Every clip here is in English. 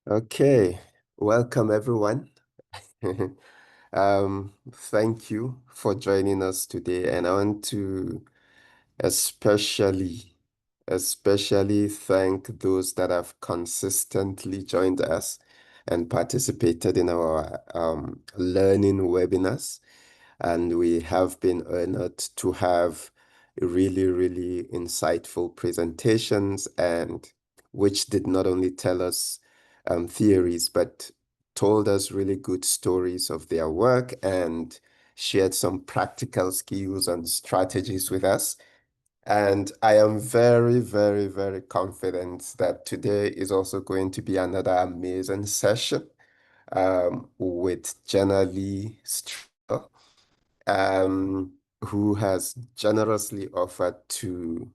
Okay, welcome everyone. Thank you for joining us today, and I want to especially, especially thank those that have consistently joined us and participated in our learning webinars. And we have been honored to have really, really insightful presentations, and which did not only tell us theories, but told us really good stories of their work and shared some practical skills and strategies with us. And I am very, very, very confident that today is also going to be another amazing session with Jenna-Lee, um, who has generously offered to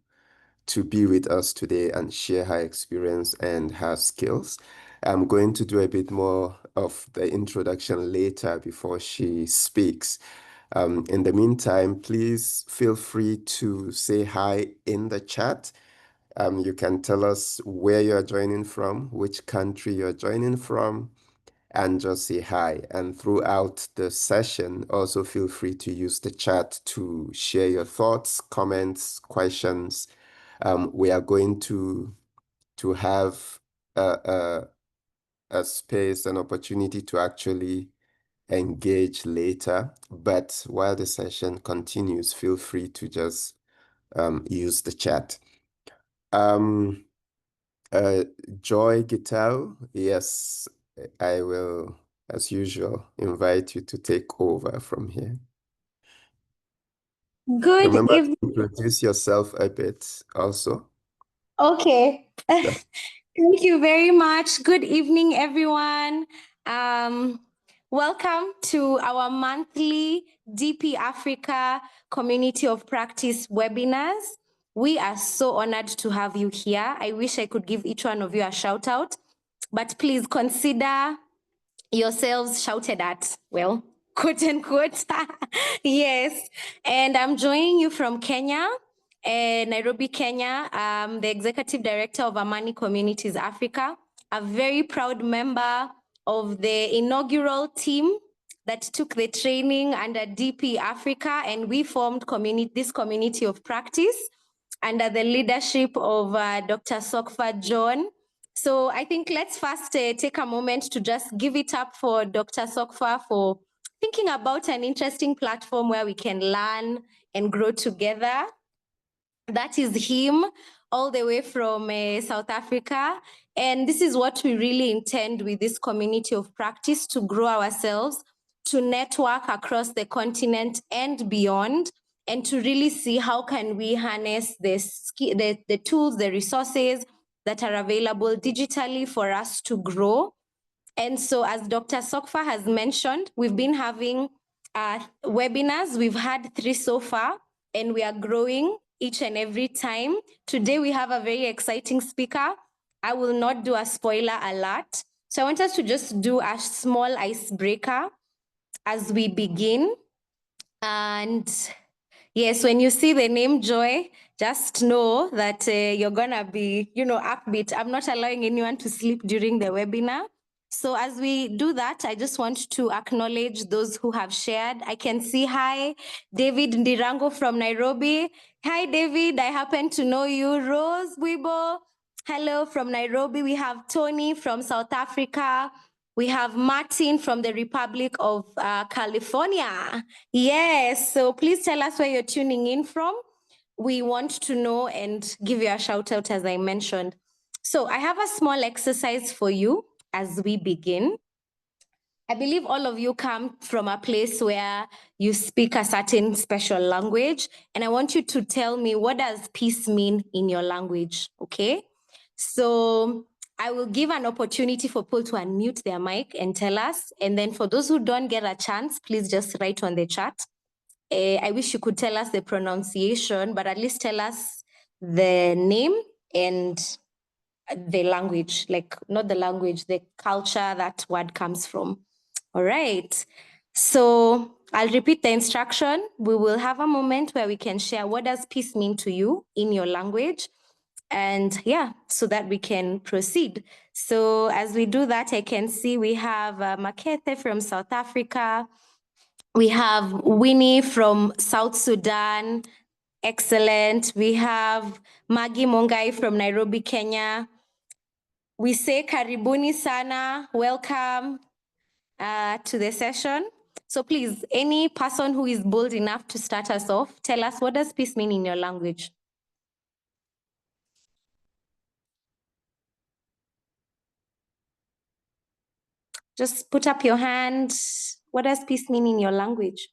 be with us today and share her experience and her skills. I'm going to do a bit more of the introduction later before she speaks. In the meantime, please feel free to say hi in the chat. You can tell us where you're joining from, which country you're joining from, and just say hi. And throughout the session, also feel free to use the chat to share your thoughts, comments, questions. We are going to have a, a space, an opportunity to actually engage later. But while the session continues, feel free to just use the chat. Um, uh, Joy Gitao, yes, I will, as usual, invite you to take over from here. Good Remember to evening. introduce yourself a bit also. Okay. Yeah. Thank you very much. Good evening, everyone. Welcome to our monthly DP Africa Community of Practice webinars. We are so honored to have you here. I wish I could give each one of you a shout out, but please consider yourselves shouted at, well, quote unquote. Yes. And I'm joining you from Kenya, Nairobi, Kenya. I'm the executive director of Amani Communities Africa, a very proud member of the inaugural team that took the training under DP Africa, and we formed this community of practice under the leadership of Dr. Sokfa John. So I think let's first take a moment to just give it up for Dr. Sokfa for thinking about an interesting platform where we can learn and grow together. That is him all the way from South Africa. And this is what we really intend with this community of practice, to grow ourselves, to network across the continent and beyond, and to really see how can we harness the tools, the resources that are available digitally for us to grow. And so, as Dr. Sokfa has mentioned, we've been having webinars. We've had 3 so far, and we are growing each and every time. Today, we have a very exciting speaker. I will not do a spoiler alert. So I want us to just do a small icebreaker as we begin. And yes, when you see the name Joy, just know that you're gonna be, upbeat. I'm not allowing anyone to sleep during the webinar. So as we do that, I just want to acknowledge those who have shared. I can see, hi, David Ndirango from Nairobi. Hi, David, I happen to know you. Rose Wibo, hello from Nairobi. We have Tony from South Africa. We have Martin from the Republic of California. Yes, so please tell us where you're tuning in from. We want to know and give you a shout out, as I mentioned. So I have a small exercise for you as we begin. I believe all of you come from a place where you speak a certain special language, and I want you to tell me, what does peace mean in your language, okay? So I will give an opportunity for people to unmute their mic and tell us, and then for those who don't get a chance, please just write on the chat. I wish you could tell us the pronunciation, but at least tell us the name and the language, like not the language, the culture that word comes from. All right. So I'll repeat the instruction. We will have a moment where we can share what does peace mean to you in your language. And yeah, so that we can proceed. So as we do that, I can see we have Makete from South Africa. We have Winnie from South Sudan. Excellent. We have Maggie Mongai from Nairobi, Kenya. We say karibuni sana, welcome to the session. So please, any person who is bold enough to start us off, tell us, what does peace mean in your language? Just put up your hand. What does peace mean in your language?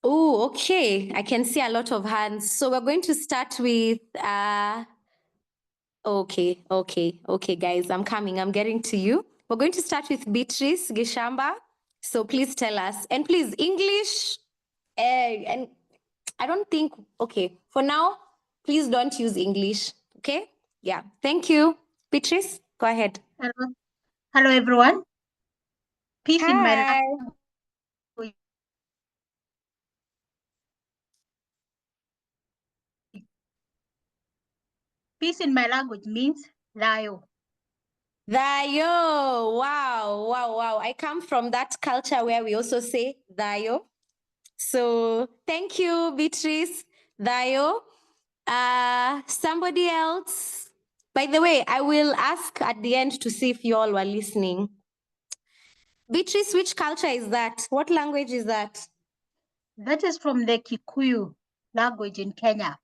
Oh, okay. I can see a lot of hands. So we're going to start with, okay, guys, I'm coming. I'm getting to you. We're going to start with Beatrice Gishamba. So please tell us, and please, English, and I don't think, okay, for now, please don't use English, okay? Yeah, thank you. Beatrice, go ahead. Hello, hello everyone. Peace in my Hi. language. Peace in my language means layo. Dayo. Wow. I come from that culture where we also say dayo. So thank you, Beatrice. Dayo. Somebody else? By the way, I will ask at the end to see if you all were listening. Beatrice, which culture is that? What language is that? That is from the Kikuyu language in Kenya.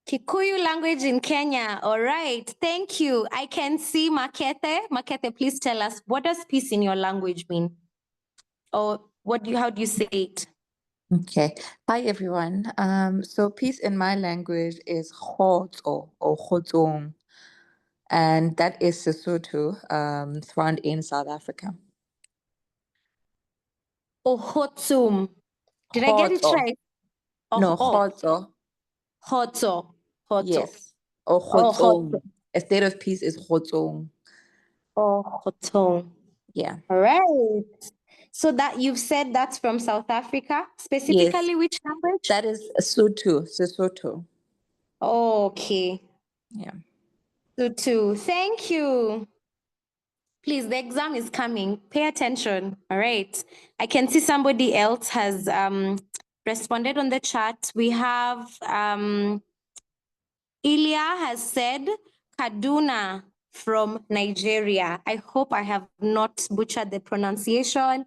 Kikuyu language in Kenya. All right. Thank you. I can see Makete. Makete, please tell us, what does peace in your language mean? Or how do you say it? Okay. Hi, everyone. So peace in my language is kgotso or kgotsong, and that is Sesotho, found in South Africa. Ohotsum. Did I get it Kgotso. right? No, kgotso. Hotso. Yes. Or Oh, kgotsong. A state of peace is kgotsong. Oh, Hotong. Yeah. All right. So that you've said that's from South Africa, specifically Yes. which language? That is Sesotho. Okay. Yeah. Sotho. Thank you. Please, the exam is coming. Pay attention. All right. I can see somebody else has responded on the chat. We have Ilya has said Kaduna from Nigeria. I hope I have not butchered the pronunciation.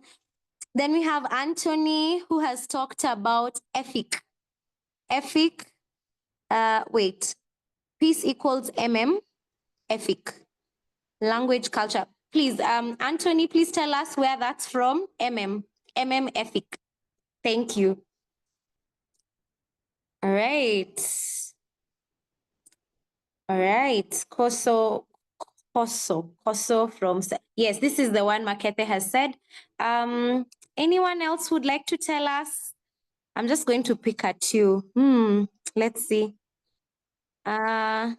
Then we have Anthony, who has talked about ethic. Ethic, wait, peace equals ethic, language, culture. Please, Anthony, please tell us where that's from, ethic. Thank you. All right. Koso from, yes, this is the one Makete has said. Anyone else would like to tell us? I'm just going to pick at you. Let's see. Moropa,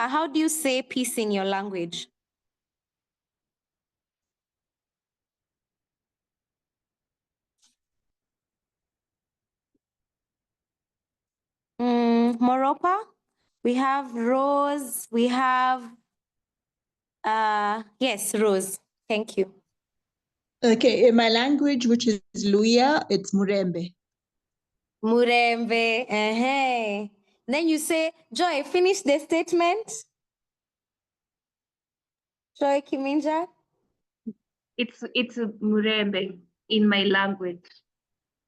how do you say peace in your language? Moropa, we have Rose, we have, yes, Rose, thank you. Okay, in my language, which is Luya, it's Murembe. Murembe, Then you say, Joy, finish the statement. Joy Kiminja? It's Murembe in my language.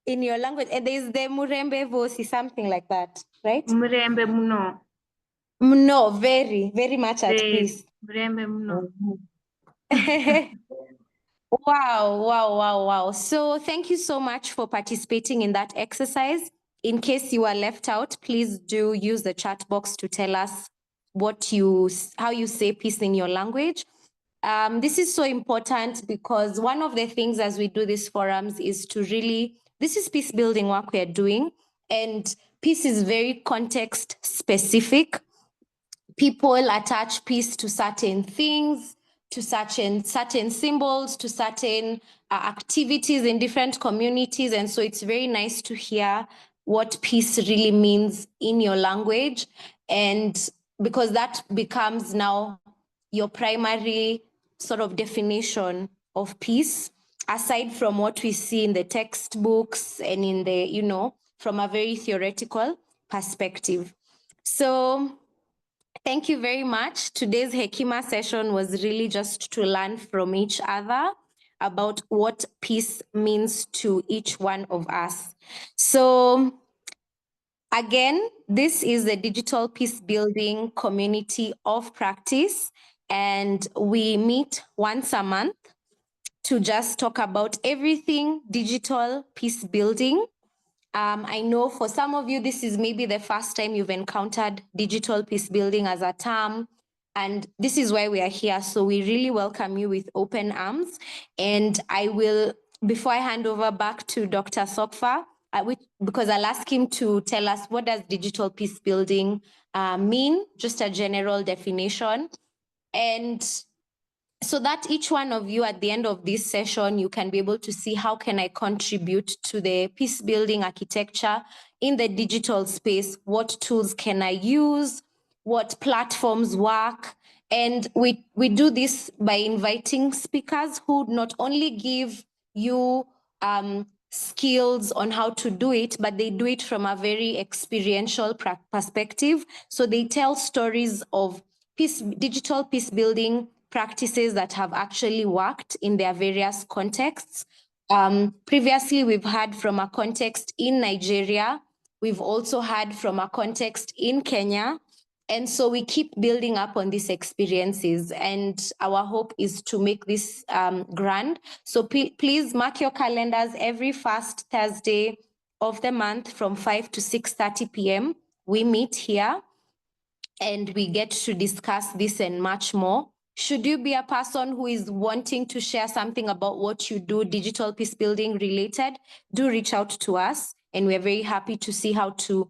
In your language, and there's the Murembe voice, something like that, right? Murembe muno. No, very, very much at peace. Murembe muno. Wow. So thank you so much for participating in that exercise. In case you are left out, please do use the chat box to tell us how you say peace in your language. This is so important because one of the things as we do these forums is this is peace building work we are doing, and peace is very context specific. people attach peace to certain things, to certain symbols, to certain activities in different communities. And so it's very nice to hear what peace really means in your language. And because that becomes now your primary sort of definition of peace, aside from what we see in the textbooks and in the, you know, from a very theoretical perspective. So thank you very much. Today's Hekima session was really just to learn from each other about what peace means to each one of us. So again, this is the Digital Peace Building Community of Practice, and we meet once a month to just talk about everything digital peace building. I know for some of you, this is maybe the first time you've encountered digital peace building as a term. And this is why we are here. So we really welcome you with open arms. And I will, before I hand over back to Dr. Sokfa, because I'll ask him to tell us what does digital peace building mean, just a general definition. And so that each one of you at the end of this session, you can be able to see how can I contribute to the peace building architecture in the digital space? What tools can I use? What platforms work? And we do this by inviting speakers who not only give you skills on how to do it, but they do it from a very experiential perspective. So they tell stories of digital peace building practices that have actually worked in their various contexts. Previously, we've heard from a context in Nigeria. We've also heard from a context in Kenya. And so we keep building up on these experiences. And our hope is to make this grand. So please mark your calendars every first Thursday of the month from 5 to 6:30 p.m. We meet here and we get to discuss this and much more. Should you be a person who is wanting to share something about what you do, digital peace building related, do reach out to us, and we're very happy to see how to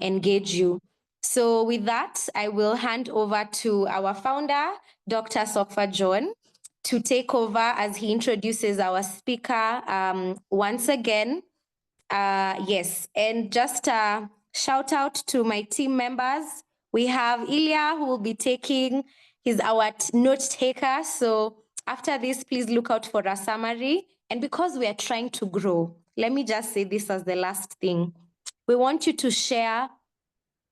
engage you. So with that, I will hand over to our founder, Dr. Sokfa John, to take over as he introduces our speaker once again. Yes, and just a shout out to my team members. We have Ilya who will be taking, he's our note taker. So after this, please look out for a summary. And because we are trying to grow, let me just say this as the last thing. We want you to share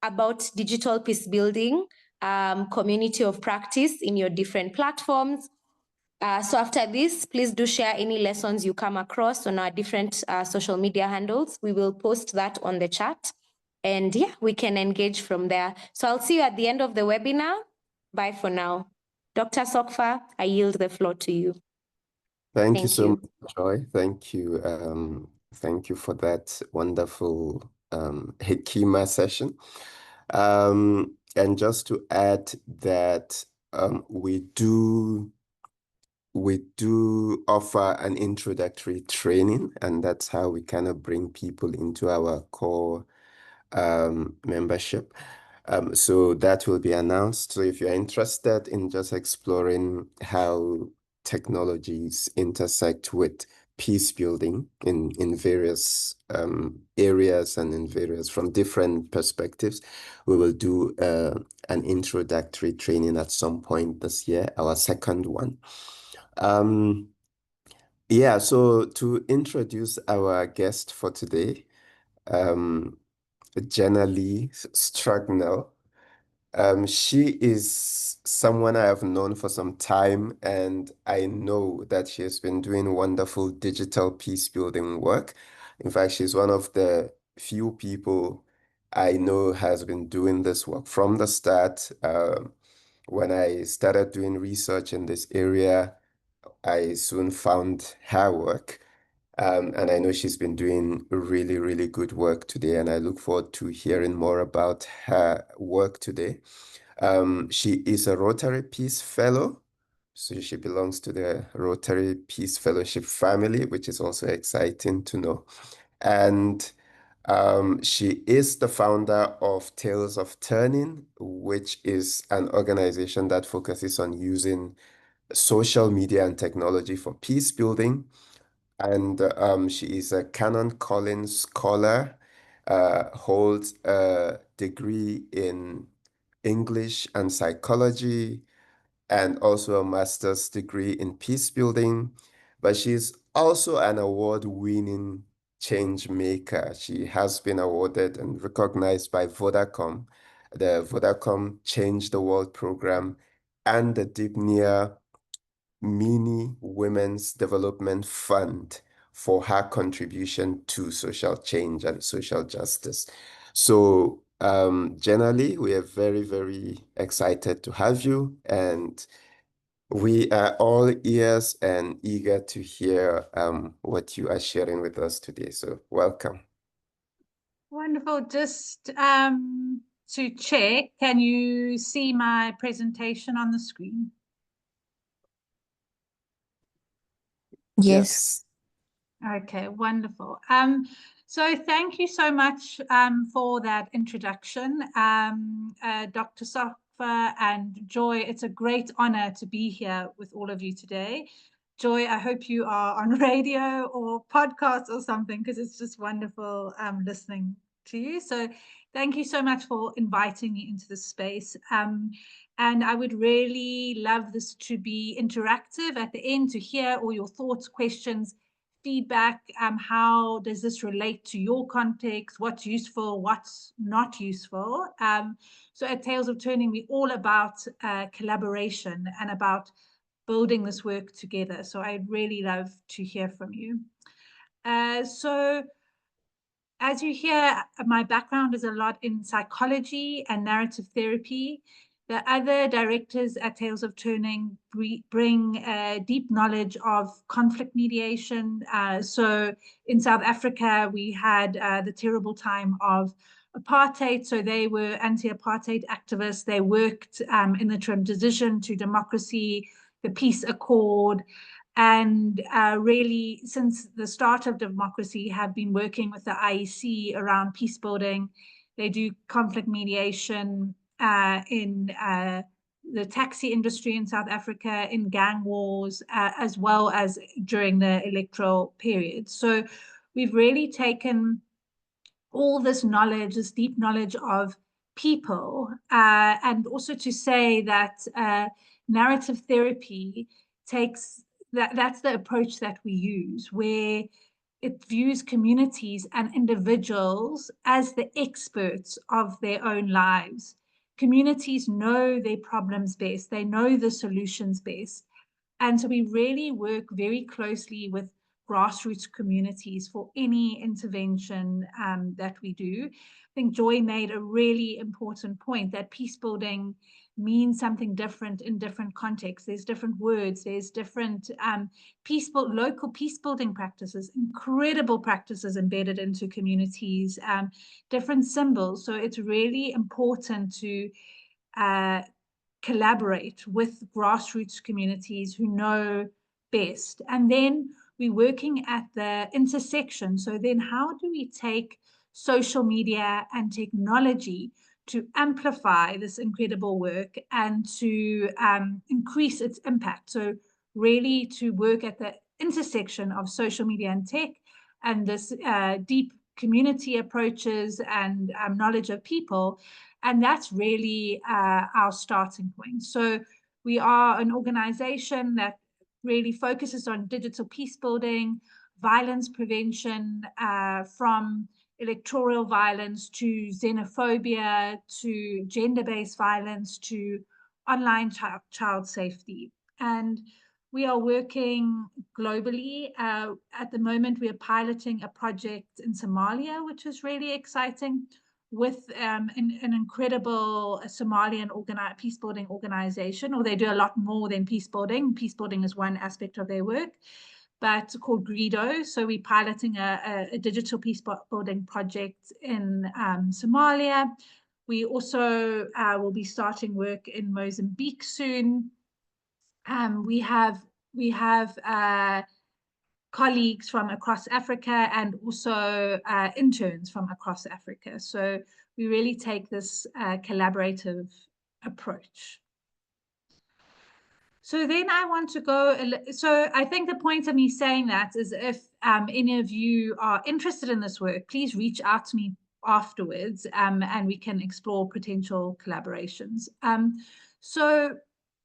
about digital peace building, community of practice in your different platforms. So after this, please do share any lessons you come across on our different social media handles. We will post that on the chat. And yeah, we can engage from there. So I'll see you at the end of the webinar. Bye for now. Dr. Sokfa, I yield the floor to you. Thank you Thank so you. much, Joy. Thank you. Thank you for that wonderful Hekima session. And just to add that we do offer an introductory training, and that's how we kind of bring people into our core membership. So that will be announced. So if you're interested in just exploring how technologies intersect with peace building in various areas and in various from different perspectives, we will do an introductory training at some point this year, our second one. Yeah, so to introduce our guest for today, Jenna-Lee Strugnell. She is someone I have known for some time, and I know that she has been doing wonderful digital peace building work. In fact, she's one of the few people I know has been doing this work from the start. When I started doing research in this area, I soon found her work. And I know she's been doing really, really good work today, and I look forward to hearing more about her work today. She is a Rotary Peace Fellow, so she belongs to the Rotary Peace Fellowship family, which is also exciting to know. And She is the founder of Tales of Turning, which is an organization that focuses on using social media and technology for peace building. And she is a Canon Collins scholar, holds a degree in English and psychology, and also a master's degree in peace building. But she's also an award-winning change maker. She has been awarded and recognized by Vodacom, the Vodacom Change the World program, and the Dibnia Mini Women's Development Fund for her contribution to social change and social justice. So, Jenna-Lee, we are very, very excited to have you, and we are all ears and eager to hear what you are sharing with us today. So, welcome. Wonderful. Just to check, can you see my presentation on the screen? Yes. Okay, wonderful. So thank you so much for that introduction, Dr. Safa and Joy. It's a great honor to be here with all of you today. Joy, I hope you are on radio or podcast or something, because it's just wonderful listening to you. So thank you so much for inviting me into this space. And I would really love this to be interactive at the end, to hear all your thoughts, questions, feedback. How does this relate to your context? What's useful? What's not useful? So at Tales of Turning, we're all about collaboration and about building this work together. So I'd really love to hear from you. So as you hear, my background is a lot in psychology and narrative therapy. The other directors at Tales of Turning bring deep knowledge of conflict mediation. So in South Africa, we had the terrible time of apartheid. So they were anti-apartheid activists. They worked in the transition to democracy, the peace accord, and really since the start of democracy have been working with the IEC around peace building. They do conflict mediation in the taxi industry in South Africa, in gang wars, as well as during the electoral period. So we've really taken all this knowledge, this deep knowledge of people, and also to say that narrative therapy takes that's the approach that we use, where it views communities and individuals as the experts of their own lives. Communities know their problems best, they know the solutions best. And so we really work very closely with grassroots communities for any intervention that we do. I think Joy made a really important point that peace building means something different in different contexts. There's different words, there's different local peace building practices, incredible practices embedded into communities, different symbols. So it's really important to collaborate with grassroots communities who know best. And then we're working at the intersection. So then how do we take social media and technology to amplify this incredible work and to increase its impact? So really to work at the intersection of social media and tech, and this deep community approaches and knowledge of people. And that's really our starting point. So we are an organization that really focuses on digital peace building, violence prevention, from electoral violence to xenophobia, to gender-based violence, to online child safety. And we are working globally. At the moment, we are piloting a project in Somalia, which is really exciting, with an incredible Somalian peace building organization, or they do a lot more than peace building. Peace building is one aspect of their work, but called Greedo. So we're piloting a digital peace building project in Somalia. We also will be starting work in Mozambique soon. We have colleagues from across Africa and also interns from across Africa. So we really take this collaborative approach. So then I want to go, so I think the point of me saying that is if any of you are interested in this work, please reach out to me afterwards and we can explore potential collaborations. So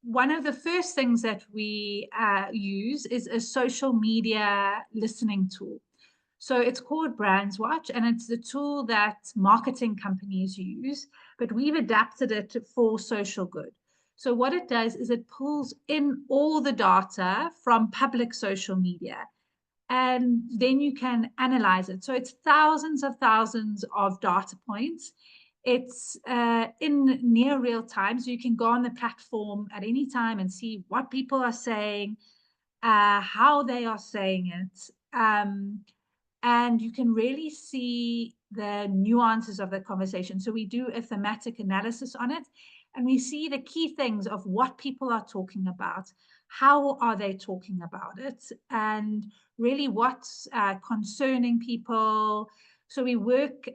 one of the first things that we use is a social media listening tool. So it's called Brands Watch, and it's the tool that marketing companies use, but we've adapted it for social good. So what it does is it pulls in all the data from public social media, and then you can analyze it. So it's thousands of data points. It's in near real time, so you can go on the platform at any time and see what people are saying, how they are saying it, and you can really see the nuances of the conversation. So we do a thematic analysis on it, and we see the key things of what people are talking about, how are they talking about it, and really what's concerning people. So we work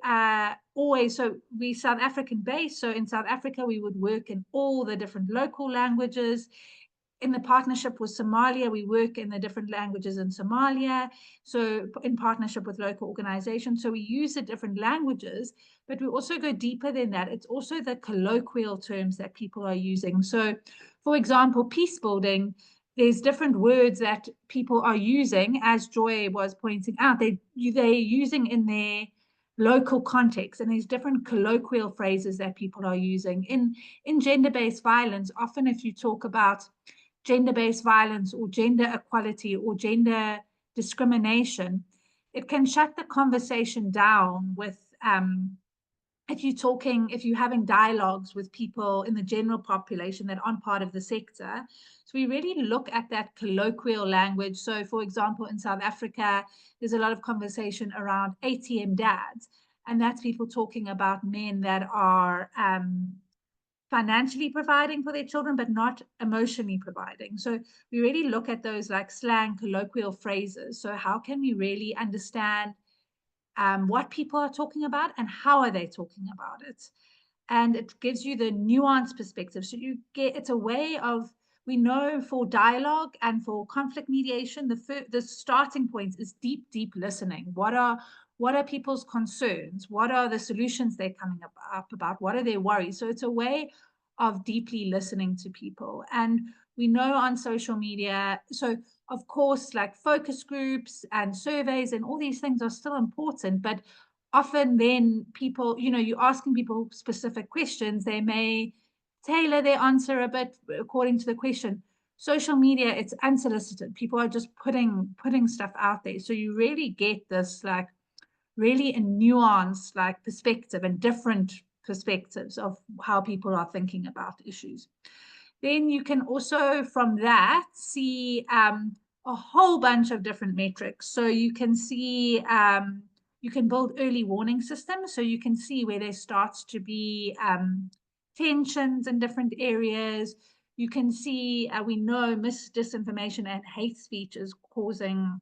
always, so we South African based, so in South Africa we would work in all the different local languages. In the partnership with Somalia, we work in the different languages in Somalia, so in partnership with local organizations. So we use the different languages, but we also go deeper than that. It's also the colloquial terms that people are using. So, for example, peacebuilding, there's different words that people are using, as Joy was pointing out, they're using in their local context, and there's different colloquial phrases that people are using. In gender-based violence, often if you talk about gender-based violence or gender equality or gender discrimination, it can shut the conversation down with if you're having dialogues with people in the general population that aren't part of the sector. So we really look at that colloquial language. So for example, in South Africa, there's a lot of conversation around ATM dads, and that's people talking about men that are financially providing for their children, but not emotionally providing. So we really look at those like slang colloquial phrases. So how can we really understand what people are talking about and how are they talking about it? And it gives you the nuanced perspective. So you get, it's a way of, we know for dialogue and for conflict mediation, the starting point is deep listening. What are people's concerns? What are the solutions they're coming up about? What are their worries? So it's a way of deeply listening to people. And we know on social media, so of course, like focus groups and surveys and all these things are still important, but often then people, you're asking people specific questions, they may tailor their answer a bit according to the question. Social media, it's unsolicited. People are just putting stuff out there. So you really get this like really a nuanced like perspective and different perspectives of how people are thinking about issues. Then you can also from that see a whole bunch of different metrics. So you can see you can build early warning systems, so you can see where there starts to be tensions in different areas. You can see, we know disinformation and hate speech is causing,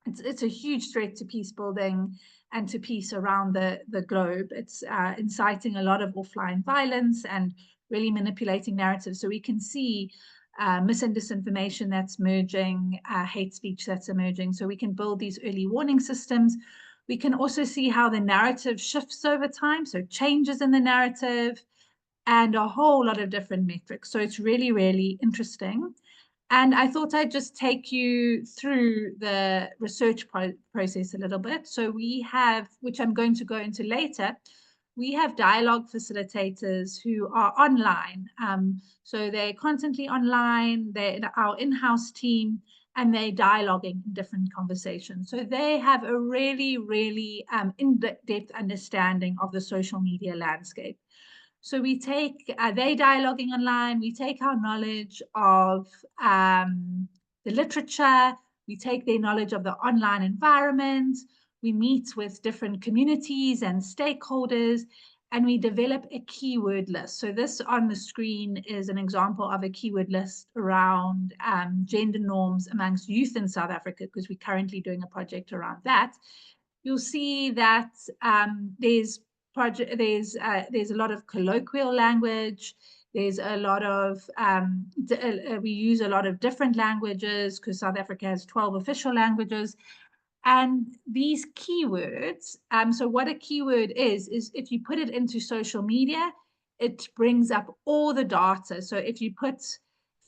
it's a huge threat to peace building and to peace around the globe. It's inciting a lot of offline violence and really manipulating narratives. So we can see mis and disinformation that's merging, hate speech that's emerging. So we can build these early warning systems. We can also see how the narrative shifts over time, so changes in the narrative, and a whole lot of different metrics. So it's really, really interesting. And I thought I'd just take you through the research process a little bit. So we have, which I'm going to go into later, we have dialogue facilitators who are online. So they're constantly online, they're our in-house team, and they're dialoguing in different conversations. So they have a really, really in-depth understanding of the social media landscape. So we take, they dialoguing online, we take our knowledge of the literature, we take their knowledge of the online environment, we meet with different communities and stakeholders, and we develop a keyword list. So this on the screen is an example of a keyword list around gender norms amongst youth in South Africa, because we're currently doing a project around that. You'll see that there's a lot of colloquial language. There's a lot of, we use a lot of different languages because South Africa has 12 official languages. And these keywords, so what a keyword is if you put it into social media, it brings up all the data. So if you put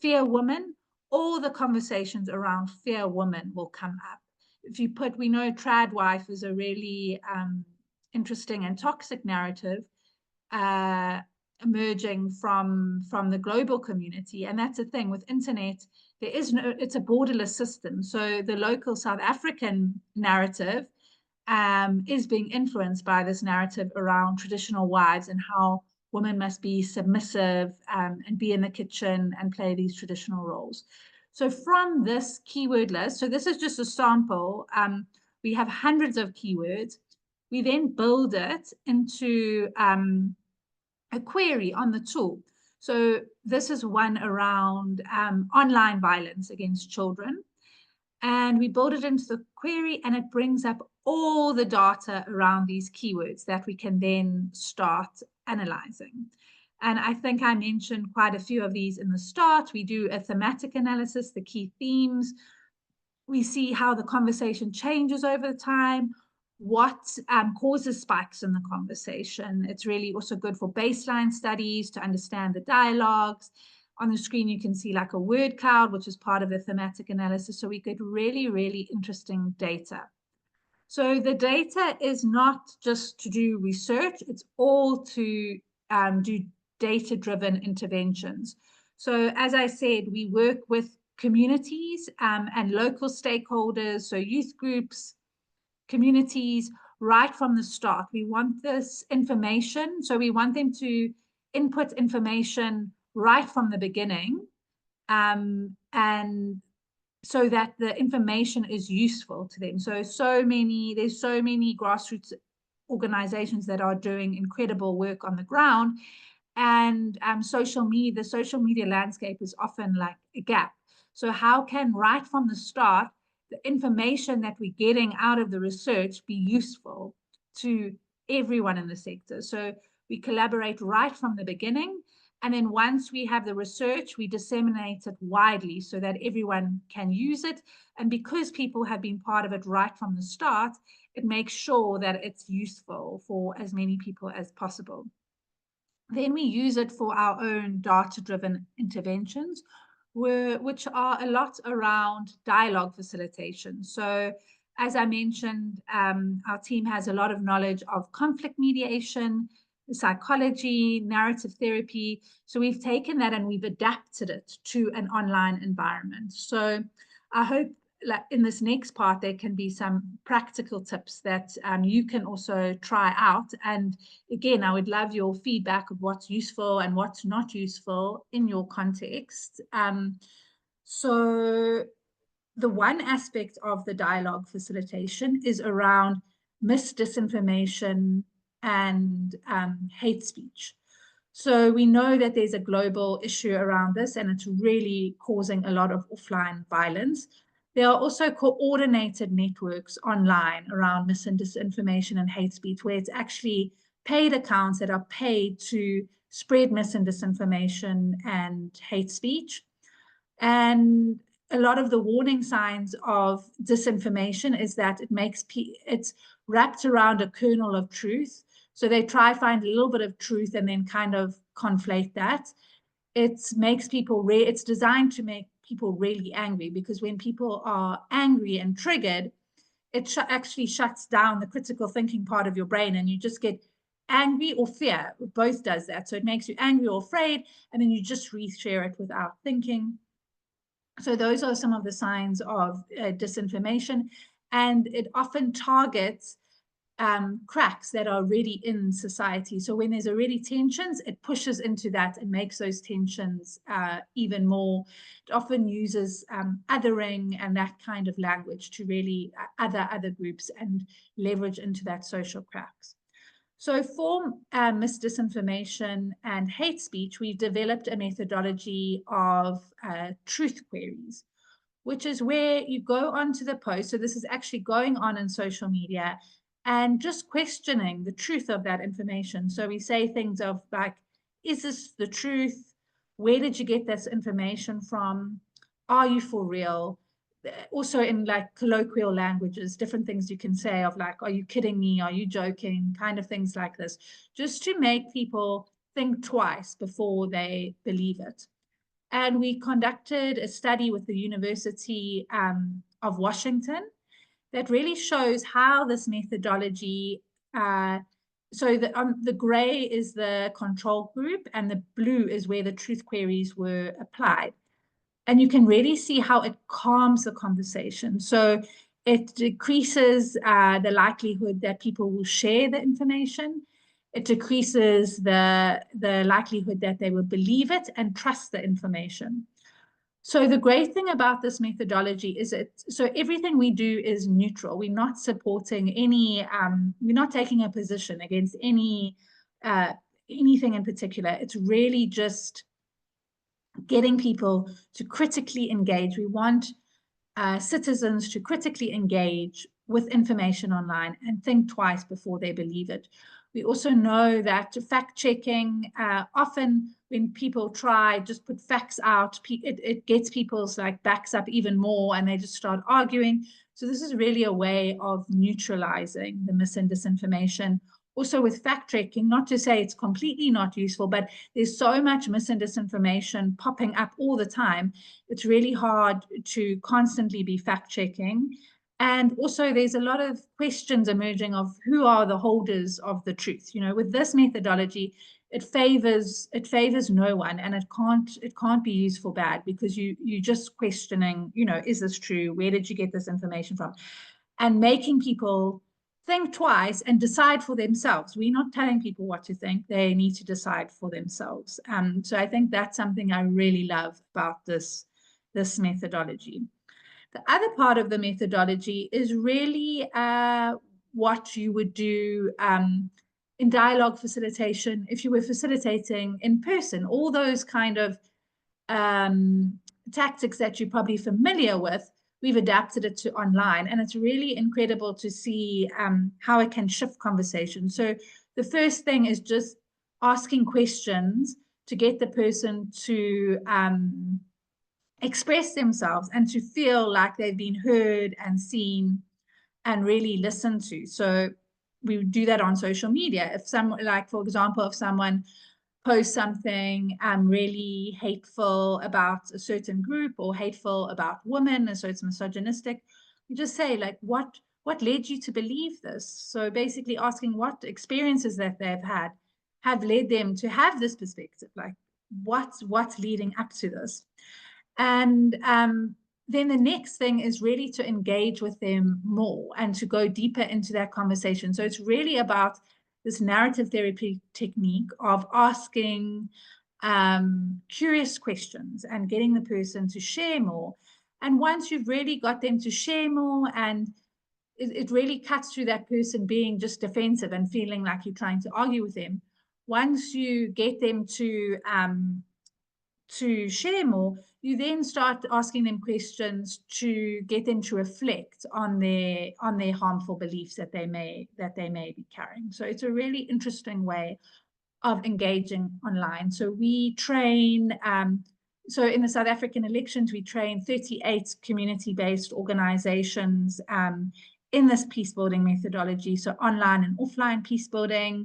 fear woman, all the conversations around fear woman will come up. If you put, we know trad wife is a really interesting and toxic narrative emerging from the global community. And that's the thing with internet, there is no, it's a borderless system. So the local South African narrative is being influenced by this narrative around traditional wives and how women must be submissive and be in the kitchen and play these traditional roles. So from this keyword list, so this is just a sample, we have hundreds of keywords. We then build it into a query on the tool. So this is one around online violence against children. And we build it into the query, and it brings up all the data around these keywords that we can then start analyzing. And I think I mentioned quite a few of these in the start. We do a thematic analysis, the key themes. We see how the conversation changes over time, what causes spikes in the conversation. It's really also good for baseline studies to understand the dialogues. On the screen, you can see like a word cloud, which is part of the thematic analysis. So we get really, really interesting data. So the data is not just to do research, it's all to do data-driven interventions. So as I said, we work with communities and local stakeholders, so youth groups, communities, right from the start. We want this information, so we want them to input information right from the beginning, and so that the information is useful to them. There's so many grassroots organizations that are doing incredible work on the ground, and the social media landscape is often like a gap. So how can right from the start the information that we're getting out of the research be useful to everyone in the sector? So we collaborate right from the beginning, and then once we have the research, we disseminate it widely so that everyone can use it. And because people have been part of it right from the start, it makes sure that it's useful for as many people as possible. Then we use it for our own data-driven interventions, which are a lot around dialogue facilitation. So as I mentioned, our team has a lot of knowledge of conflict mediation, psychology, narrative therapy. So we've taken that and we've adapted it to an online environment. So I hope in this next part, there can be some practical tips that you can also try out. And again, I would love your feedback of what's useful and what's not useful in your context. So the one aspect of the dialogue facilitation is around disinformation and hate speech. So we know that there's a global issue around this, and it's really causing a lot of offline violence. There are also coordinated networks online around mis and disinformation and hate speech, where it's actually paid accounts that are paid to spread mis and disinformation and hate speech. And a lot of the warning signs of disinformation is that it's wrapped around a kernel of truth. So they try to find a little bit of truth and then kind of conflate that. It's designed to make people really angry, because when people are angry and triggered, it actually shuts down the critical thinking part of your brain, and you just get angry or fear. Both does that. So it makes you angry or afraid, and then you just reshare it without thinking. So those are some of the signs of disinformation, and it often targets cracks that are already in society. So when there's already tensions, it pushes into that and makes those tensions even more. It often uses othering and that kind of language to really other groups and leverage into that social cracks. So for misdisinformation and hate speech, we've developed a methodology of truth queries, which is where you go onto the post. So this is actually going on in social media and just questioning the truth of that information. So we say things of like, is this the truth? Where did you get this information from? Are you for real? Also in like colloquial languages, different things you can say of like, are you kidding me? Are you joking? Kind of things like this, just to make people think twice before they believe it. And we conducted a study with the University of Washington that really shows how this methodology, so the gray is the control group and the blue is where the truth queries were applied. And you can really see how it calms the conversation. So it decreases the likelihood that people will share the information. It decreases the likelihood that they will believe it and trust the information. So the great thing about this methodology is so everything we do is neutral. We're not supporting any, we're not taking a position against anything in particular. It's really just getting people to critically engage. We want citizens to critically engage with information online and think twice before they believe it. We also know that fact checking, often when people try just put facts out, it gets people's like backs up even more and they just start arguing. So this is really a way of neutralizing the mis and disinformation. Also with fact checking, not to say it's completely not useful, but there's so much mis and disinformation popping up all the time. It's really hard to constantly be fact checking. And also there's a lot of questions emerging of who are the holders of the truth. You know, with this methodology, it favors no one, and it can't be used for bad, because you're just questioning, you know, is this true? Where did you get this information from? And making people think twice and decide for themselves. We're not telling people what to think. They need to decide for themselves. So I think that's something I really love about this methodology. The other part of the methodology is really what you would do in dialogue facilitation if you were facilitating in person. All those kind of tactics that you're probably familiar with, we've adapted it to online, and it's really incredible to see how it can shift conversation. So the first thing is just asking questions to get the person to express themselves and to feel like they've been heard and seen and really listened to. So we do that on social media. If someone, like for example, if someone post something really hateful about a certain group or hateful about women, and so it's misogynistic, you just say like, what led you to believe this? So basically asking what experiences that they've had have led them to have this perspective, like what's leading up to this. And then the next thing is really to engage with them more and to go deeper into that conversation. So it's really about this narrative therapy technique of asking curious questions and getting the person to share more. And once you've really got them to share more, and it really cuts through that person being just defensive and feeling like you're trying to argue with them, once you get them to share more, you then start asking them questions to get them to reflect on their harmful beliefs that they may be carrying. So it's a really interesting way of engaging online. So we train, so in the South African elections, we train 38 community-based organizations in this peacebuilding methodology, so online and offline peacebuilding.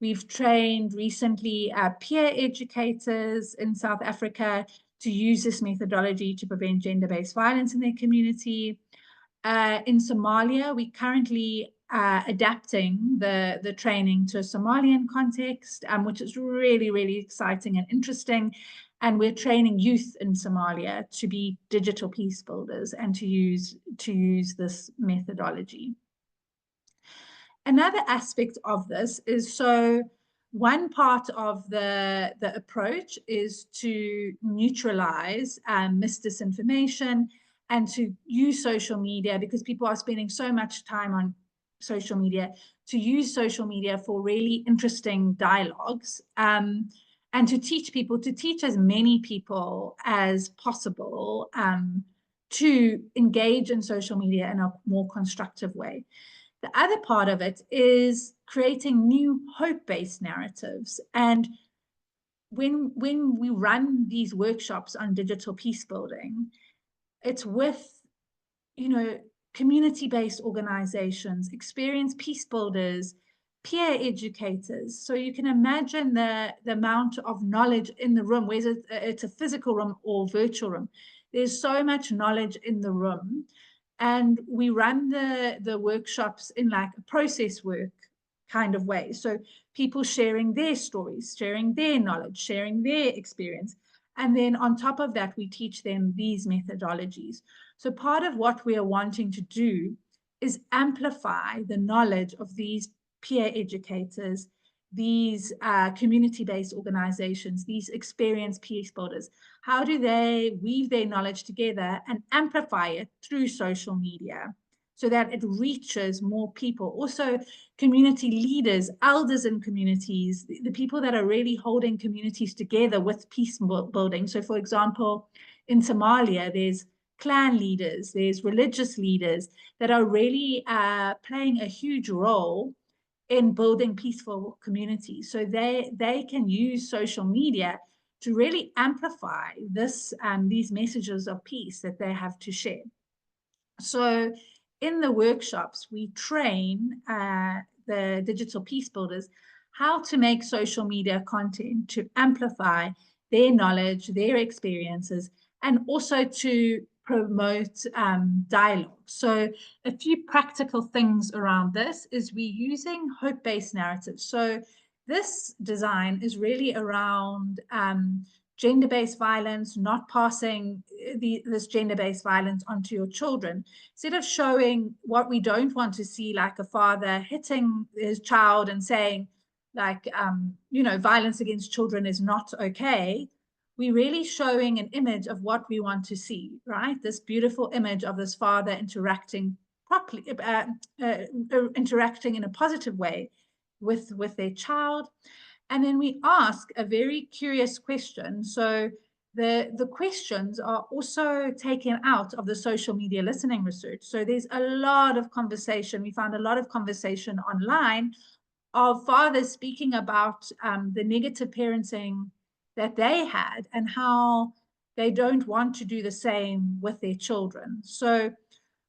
We've trained recently peer educators in South Africa to use this methodology to prevent gender-based violence in their community. In Somalia, we're currently adapting the training to a Somalian context, which is really, really exciting and interesting. And we're training youth in Somalia to be digital peace builders and to use this methodology. Another aspect of this is, so one part of the approach is to neutralize misdisinformation and to use social media, because people are spending so much time on social media, to use social media for really interesting dialogues, and to teach people, to teach as many people as possible to engage in social media in a more constructive way. The other part of it is creating new hope-based narratives. And when we run these workshops on digital peace building, it's with, you know, community-based organizations, experienced peace builders, peer educators. So you can imagine the amount of knowledge in the room, whether it's a physical room or virtual room. There's so much knowledge in the room. And we run the workshops in like a process work kind of way. So people sharing their stories, sharing their knowledge, sharing their experience. And then on top of that, we teach them these methodologies. So part of what we are wanting to do is amplify the knowledge of these peer educators, these community-based organizations, these experienced peace builders. How do they weave their knowledge together and amplify it through social media so that it reaches more people? Also, community leaders, elders in communities, the people that are really holding communities together with peace building. So for example, in Somalia, there's clan leaders, there's religious leaders that are really playing a huge role in building peaceful communities. So they can use social media to really amplify these messages of peace that they have to share. So in the workshops, we train the digital peace builders how to make social media content to amplify their knowledge, their experiences, and also to promote dialogue. So a few practical things around this is we're using hope-based narratives. So this design is really around gender-based violence, not passing this gender-based violence onto your children. Instead of showing what we don't want to see, like a father hitting his child and saying, like, you know, violence against children is not okay, we're really showing an image of what we want to see, right? This beautiful image of this father interacting properly, interacting in a positive way with their child. And then we ask a very curious question. So the questions are also taken out of the social media listening research. So there's a lot of conversation. We found a lot of conversation online of fathers speaking about the negative parenting that they had and how they don't want to do the same with their children. So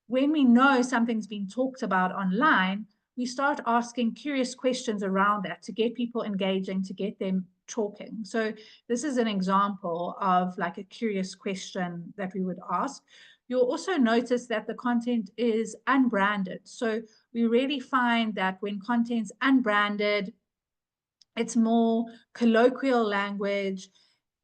when we know something's been talked about online, we start asking curious questions around that to get people engaging, to get them talking. So this is an example of like a curious question that we would ask. You'll also notice that the content is unbranded. So we really find that when content's unbranded, it's more colloquial language.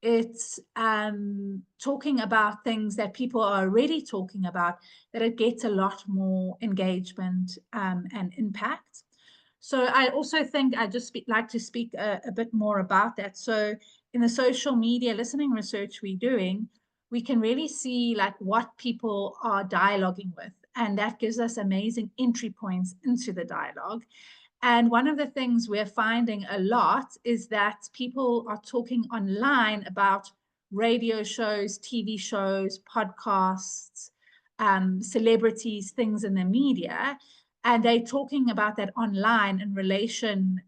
It's talking about things that people are already talking about, that it gets a lot more engagement and impact. So I also think I just like to speak a bit more about that. So in the social media listening research we're doing, we can really see like what people are dialoguing with, and that gives us amazing entry points into the dialogue. And one of the things we're finding a lot is that people are talking online about radio shows, TV shows, podcasts, celebrities, things in the media. And they're talking about that online in relation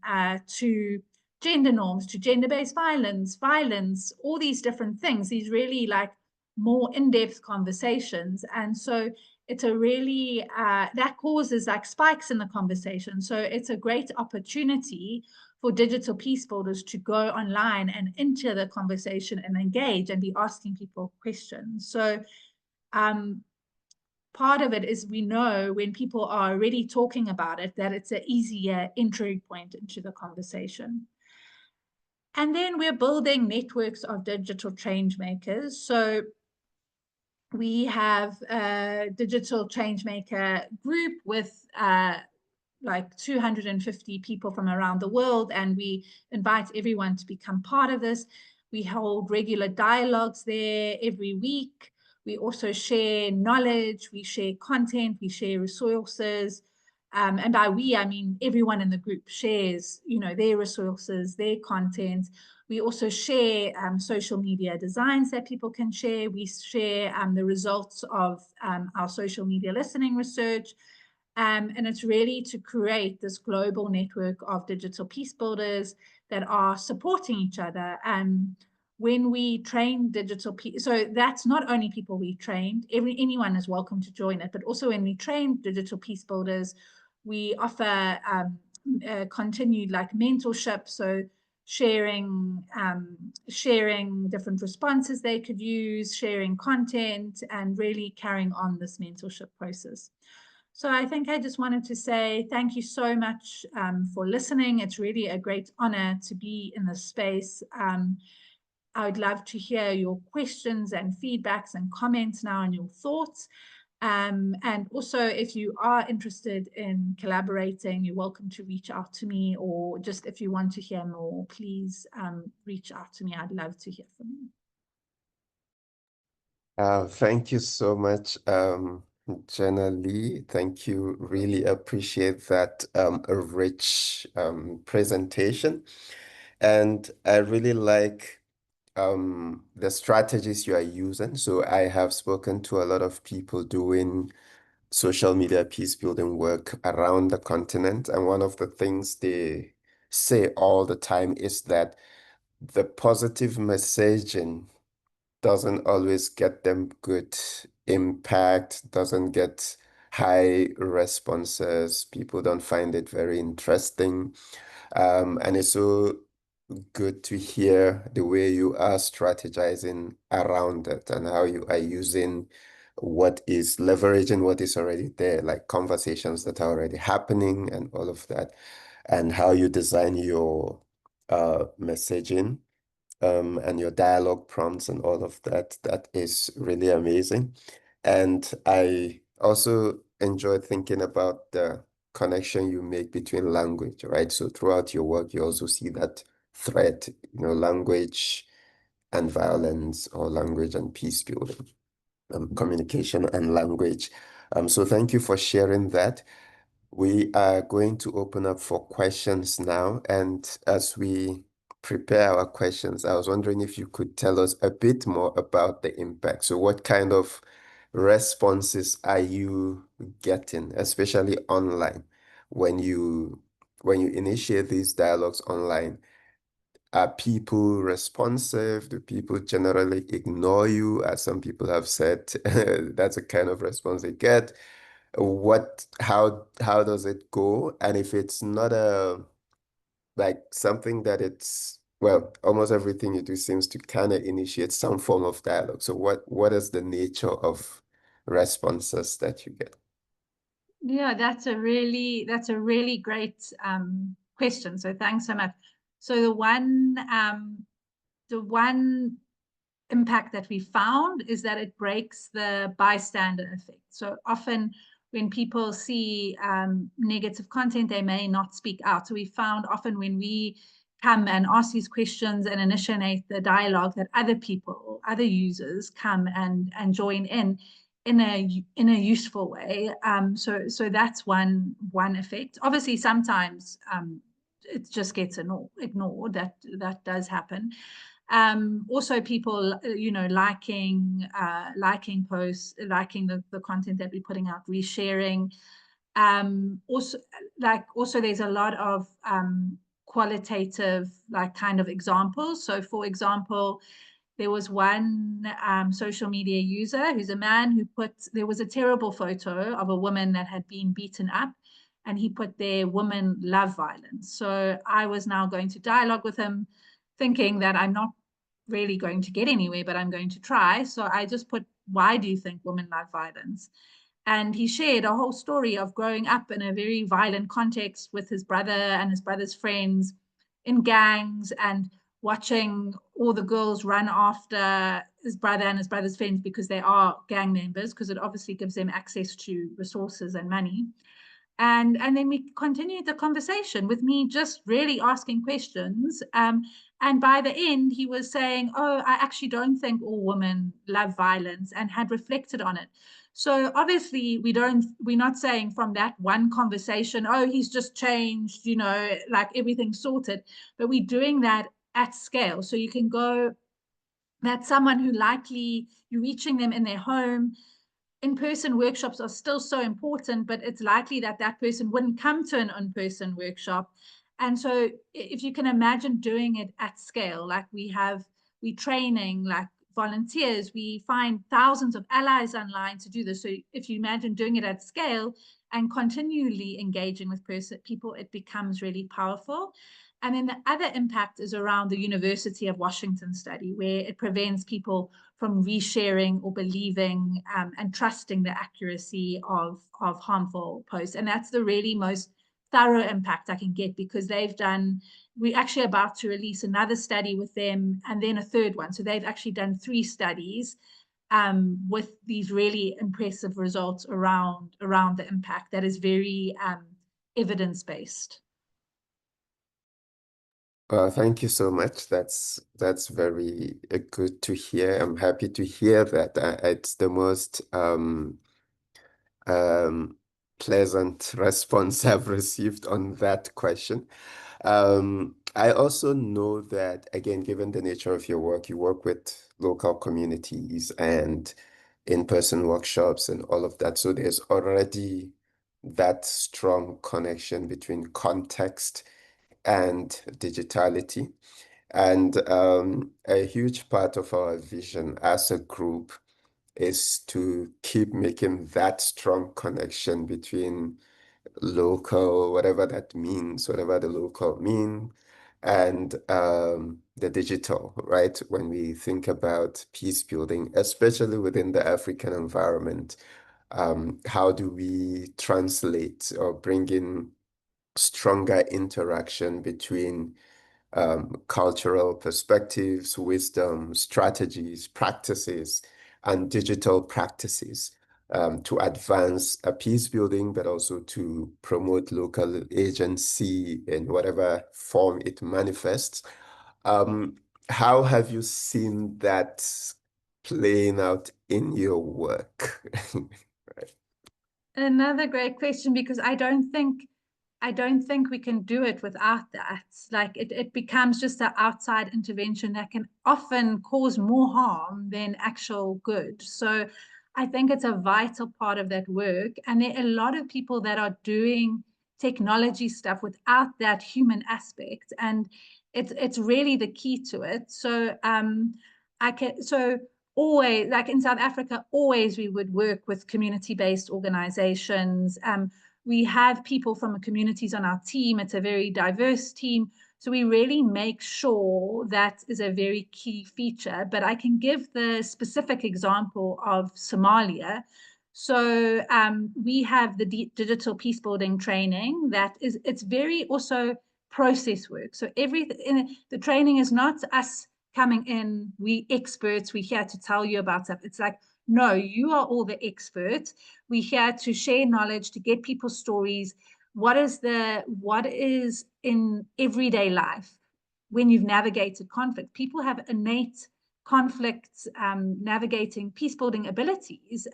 to gender norms, to gender-based violence, all these different things, these really like more in-depth conversations. And so it's a really, that causes like spikes in the conversation. So it's a great opportunity for digital peace builders to go online and enter the conversation and engage and be asking people questions. So part of it is we know when people are already talking about it, that it's an easier entry point into the conversation. And then we're building networks of digital change makers. So we have a digital changemaker group with like 250 people from around the world, and we invite everyone to become part of this. We hold regular dialogues there every week. We also share knowledge, we share content, we share resources. And by we, I mean everyone in the group shares, their resources, their content. We also share social media designs that people can share. We share the results of our social media listening research. And it's really to create this global network of digital peace builders that are supporting each other. When we train digital peace, so that's not only people we trained, anyone is welcome to join it, but also when we train digital peace builders, we offer continued like mentorship, so sharing different responses they could use, sharing content, and really carrying on this mentorship process. So I think I just wanted to say thank you so much for listening. It's really a great honor to be in this space. I would love to hear your questions and feedbacks and comments now and your thoughts. And also, if you are interested in collaborating, you're welcome to reach out to me, or just if you want to hear more, please reach out to me. I'd love to hear from you. Thank you so much, Jenna-Lee. Thank you. Really appreciate that rich presentation. And I really like the strategies you are using. So I have spoken to a lot of people doing social media peace building work around the continent. And one of the things they say all the time is that the positive messaging doesn't always get them good impact, doesn't get high responses. People don't find it very interesting. And it's so good to hear the way you are strategizing around it and how you are using leveraging what is already there, like conversations that are already happening and all of that, and how you design your messaging and your dialogue prompts and all of that. That is really amazing. And I also enjoy thinking about the connection you make between language, right? So throughout your work, you also see that thread, language and violence, or language and peace building, communication and language. So thank you for sharing that. We are going to open up for questions now. And as we prepare our questions, I was wondering if you could tell us a bit more about the impact. So what kind of responses are you getting, especially online, when you initiate these dialogues online? Are people responsive? Do people generally ignore you? As some people have said, that's a kind of response they get. How does it go? And if it's not like something that almost everything you do seems to kind of initiate some form of dialogue. So what is the nature of responses that you get? Yeah, that's a really great question. So thanks so much. So the one impact that we found is that it breaks the bystander effect. So often when people see negative content, they may not speak out. So we found often when we come and ask these questions and initiate the dialogue, that other people, other users come and join in a useful way. So that's one effect. Obviously, sometimes it just gets ignored. That does happen. Also people, liking posts, liking the content that we're putting out, resharing. Also there's a lot of qualitative kind of examples. So for example, there was one social media user who's a man who there was a terrible photo of a woman that had been beaten up, and he put there, "Women love violence." So I was now going to dialogue with him, thinking that I'm not really going to get anywhere, but I'm going to try. So I just put, "Why do you think women love violence?" And he shared a whole story of growing up in a very violent context with his brother and his brother's friends in gangs, and watching all the girls run after his brother and his brother's friends because they are gang members, because it obviously gives them access to resources and money. And then we continued the conversation with me just really asking questions. And And by the end, he was saying, oh, I actually don't think all women love violence, and had reflected on it. So obviously we're not saying from that one conversation, oh, he's just changed, you know, like everything's sorted, but we're doing that at scale. So you can go, that's someone who likely you're reaching them in their home. In-person workshops are still so important, but it's likely that that person wouldn't come to an in-person workshop. And so if you can imagine doing it at scale, like we training like volunteers, we find thousands of allies online to do this. So if you imagine doing it at scale and continually engaging with people, it becomes really powerful. And then the other impact is around the University of Washington study, where it prevents people from resharing or believing and trusting the accuracy of harmful posts. And that's the really most thorough impact I can get, because we're actually about to release another study with them, and then a third one. So they've actually done 3 studies with these really impressive results around the impact that is very evidence-based. Thank you so much. That's very good to hear. I'm happy to hear that. It's the most pleasant response I've received on that question. I also know that, again, given the nature of your work, you work with local communities and in-person workshops and all of that. So there's already that strong connection between context and digitality. And a huge part of our vision as a group is to keep making that strong connection between local, whatever that means, whatever the local mean, and the digital, right? When we think about peace building, especially within the African environment, how do we translate or bring in stronger interaction between cultural perspectives, wisdom, strategies, practices, and digital practices to advance a peace building, but also to promote local agency in whatever form it manifests. How have you seen that playing out in your work? Right. Another great question, because I don't think we can do it without that. Like it becomes just an outside intervention that can often cause more harm than actual good. So I think it's a vital part of that work. And there are a lot of people that are doing technology stuff without that human aspect. And it's really the key to it. So always, like in South Africa, always we would work with community-based organizations. We have people from communities on our team. It's a very diverse team. So we really make sure that is a very key feature. But I can give the specific example of Somalia. So we have the digital peace building training it's very also process work. So the training is not us coming in, we experts, we're here to tell you about stuff. It's like, no, you are all the experts. We're here to share knowledge, to get people's stories. What is in everyday life when you've navigated conflict? People have innate conflict navigating peace building abilities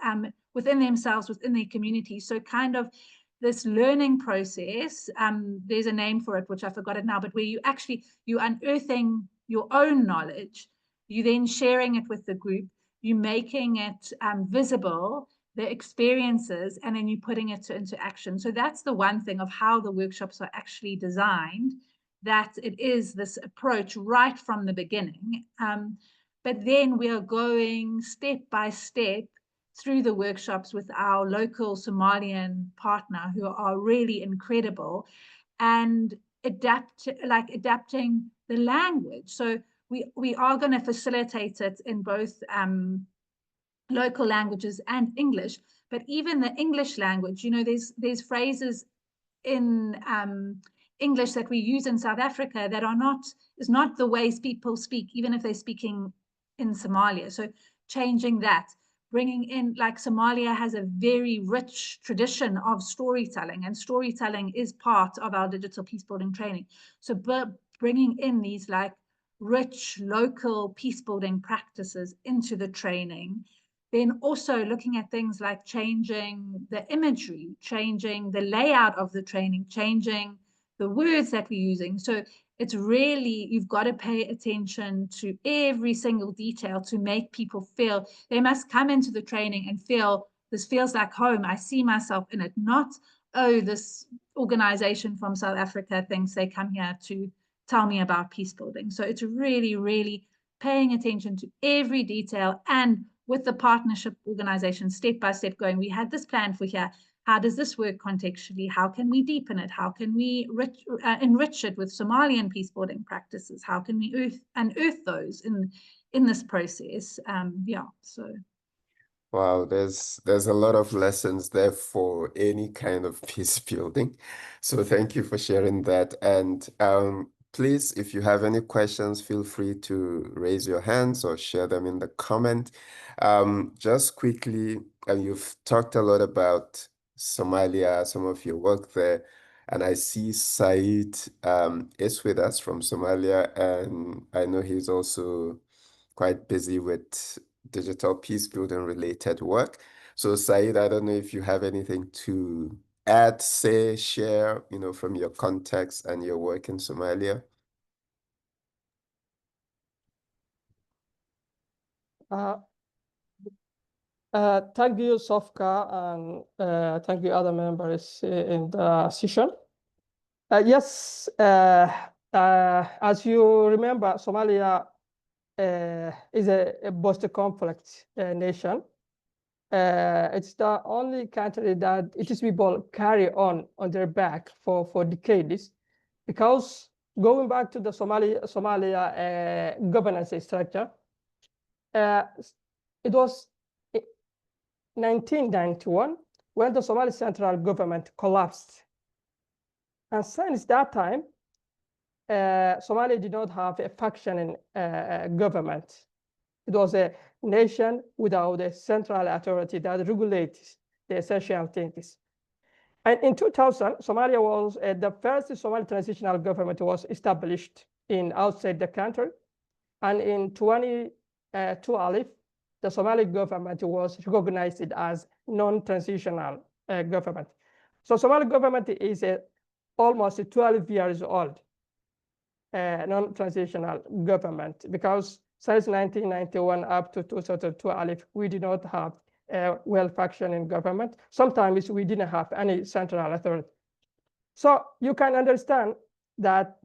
within themselves, within their community. So kind of this learning process, there's a name for it, which I forgot it now, but where you're unearthing your own knowledge, you then sharing it with the group, you making it visible, the experiences, and then you putting it into action. So that's the one thing of how the workshops are actually designed, that it is this approach right from the beginning. But then we are going step by step through the workshops with our local Somalian partner, who are really incredible, and adapting the language. So we are going to facilitate it in both local languages and English, but even the English language, there's phrases in English that we use in South Africa that is not the ways people speak, even if they're speaking in Somalia. So changing that, bringing in, like Somalia has a very rich tradition of storytelling, and storytelling is part of our digital peace building training. So bringing in these like rich local peace building practices into the training. Then also looking at things like changing the imagery, changing the layout of the training, changing the words that we're using. So it's really, you've got to pay attention to every single detail to make people feel, they must come into the training and feel, this feels like home. I see myself in it, not, oh, this organization from South Africa thinks they come here to tell me about peace building. So it's really, really paying attention to every detail, and with the partnership organization, step by step going, we had this plan for here. How does this work contextually? How can we deepen it? How can we enrich it with Somalian peace building practices? How can we unearth those in this process? Yeah, so. Wow, there's a lot of lessons there for any kind of peace building. So thank you for sharing that. And please, if you have any questions, feel free to raise your hands or share them in the comment. Just quickly, you've talked a lot about Somalia, some of your work there, and I see Said is with us from Somalia, and I know he's also quite busy with digital peace building related work. So Said, I don't know if you have anything to add, say, share, from your context and your work in Somalia. Thank you, Sofka, and thank you, other members in the session. Yes, as you remember, Somalia is a post-conflict nation. It's the only country that its people carry on their back for decades, because going back to the Somalia governance structure, it was 1991 when the Somali central government collapsed. And since that time, Somalia did not have a functioning government. It was a nation without a central authority that regulates the essential things. And in 2000, Somalia was the first Somali transitional government was established outside the country. And in 2012, the Somali government was recognized as non-transitional government. So Somali government is almost 12 years old non-transitional government, because since 1991 up to 2012, we did not have a well-functioning government. Sometimes we didn't have any central authority. So you can understand that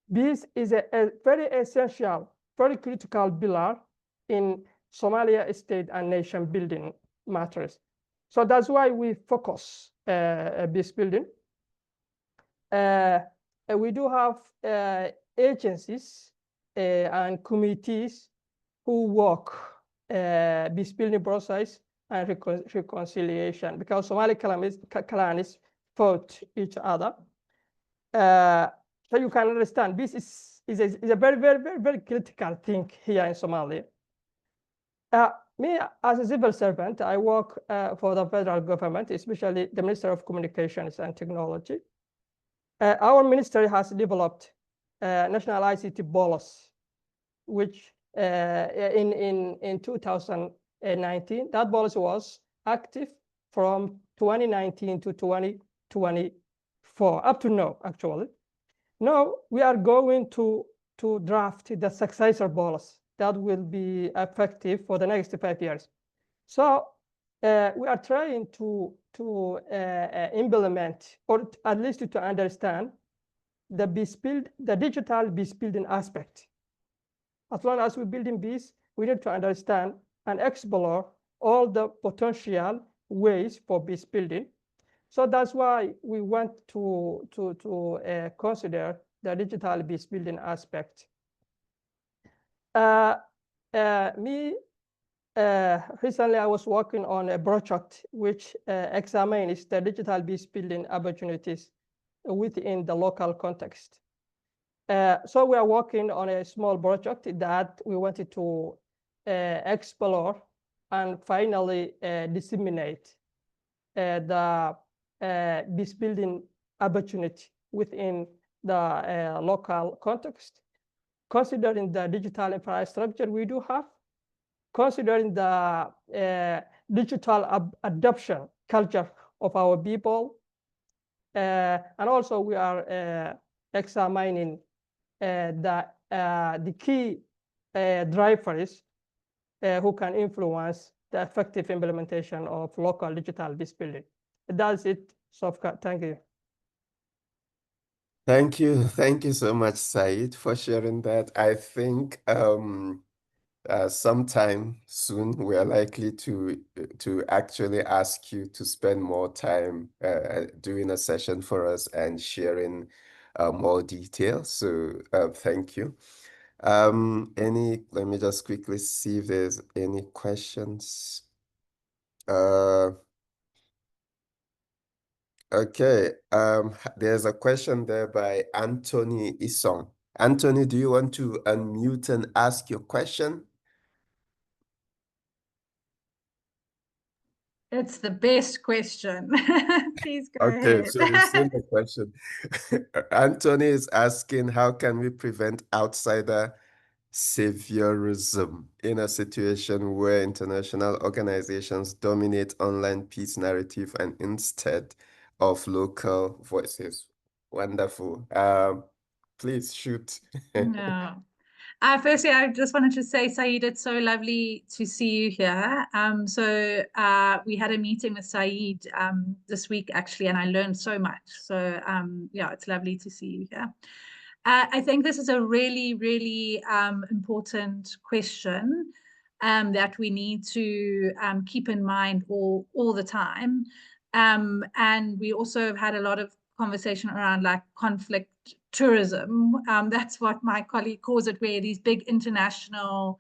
this is a very essential, very critical pillar in Somalia state and nation building matters. So that's why we focus peace building. We do have agencies and committees who work peace building process and reconciliation, because Somali clans fought each other. So you can understand this is a very, very, very, very critical thing here in Somalia. Me, as a civil servant, I work for the federal government, especially the Minister of Communications and Technology. Our ministry has developed national ICT policy, which in 2019, that policy was active from 2019 to 2024, up to now, actually. Now we are going to draft the successor policy that will be effective for the next 5 years. So we are trying to implement, or at least to understand, the digital peace building aspect. As long as we're building peace, we need to understand and explore all the potential ways for peace building. So that's why we want to consider the digital peace building aspect. Recently, I was working on a project which examines the digital peace building opportunities within the local context. So we are working on a small project that we wanted to explore and finally disseminate the peace building opportunity within the local context. considering the digital infrastructure we do have, considering the digital adoption culture of our people, and also we are examining the key drivers who can influence the effective implementation of local digital peacebuilding. That's it, Sofka. Thank you. Thank you. Thank you so much, Said, for sharing that. I think sometime soon we are likely to actually ask you to spend more time doing a session for us and sharing more details. So thank you. Let me just quickly see if there's any questions. Okay, there's a question there by Anthony Isong. Anthony, do you want to unmute and ask your question? It's the best question. Please go Okay, ahead. so you've seen the question. Anthony is asking, how can we prevent outsider saviorism in a situation where international organizations dominate online peace narrative and instead of local voices? Wonderful. Please shoot. No. Firstly, I just wanted to say, Saeed, it's so lovely to see you here. We had a meeting with Saeed this week, actually, and I learned so much. So, yeah, it's lovely to see you here. I think this is a really, really important question that we need to keep in mind all the time. And we also have had a lot of conversation around like conflict tourism. That's what my colleague calls it, where these big international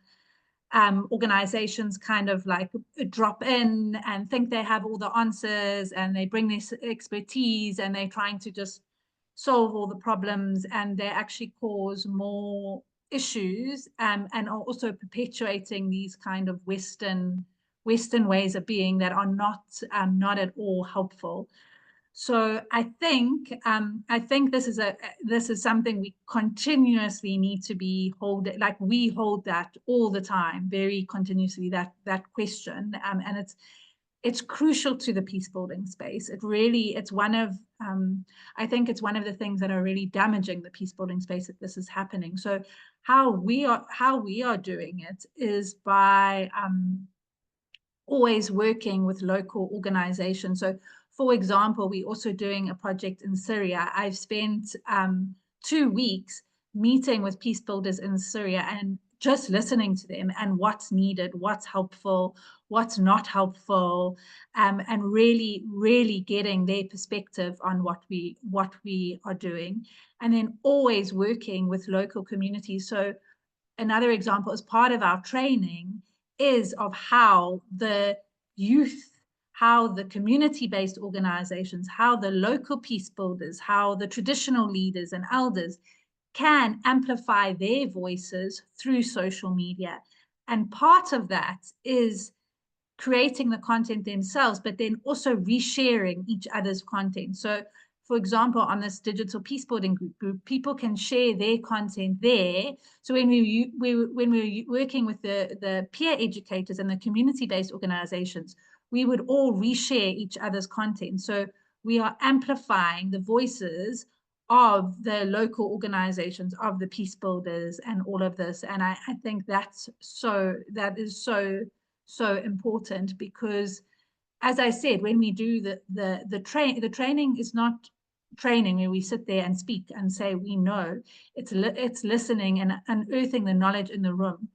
organizations kind of like drop in and think they have all the answers, and they bring this expertise and they're trying to just solve all the problems, and they actually cause more issues and are also perpetuating these kind of Western ways of being that are not at all helpful. So I think this is something we continuously need to be holding, like we hold that all the time, very continuously, that question, and it's crucial to the peace building space. It's one of I think it's one of the things that are really damaging the peace building space that this is happening. So how we are doing it is by always working with local organizations. So, for example, we're also doing a project in Syria. I've spent 2 weeks meeting with peace builders in Syria and just listening to them and what's needed, what's helpful, what's not helpful, and really, really getting their perspective on what we are doing, and then always working with local communities. So another example, as part of our training, is of how the youth, how the community-based organizations, how the local peace builders, how the traditional leaders and elders can amplify their voices through social media. And part of that is creating the content themselves, but then also resharing each other's content. So, for example, on this digital peacebuilding group, people can share their content there. So when we're working with the peer educators and the community-based organizations, we would all reshare each other's content. So we are amplifying the voices of the local organizations, of the peace builders, and all of this. And I think that is so important, because, as I said, when we do the training is not training where we sit there and speak and say we know. It's listening and unearthing the knowledge in the room.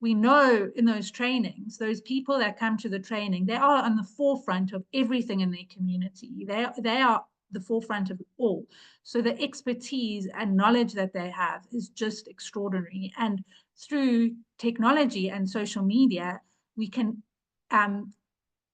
We know in those trainings, those people that come to the training, they are on the forefront of everything in their community. They are the forefront of it all. So the expertise and knowledge that they have is just extraordinary. And through technology and social media, we can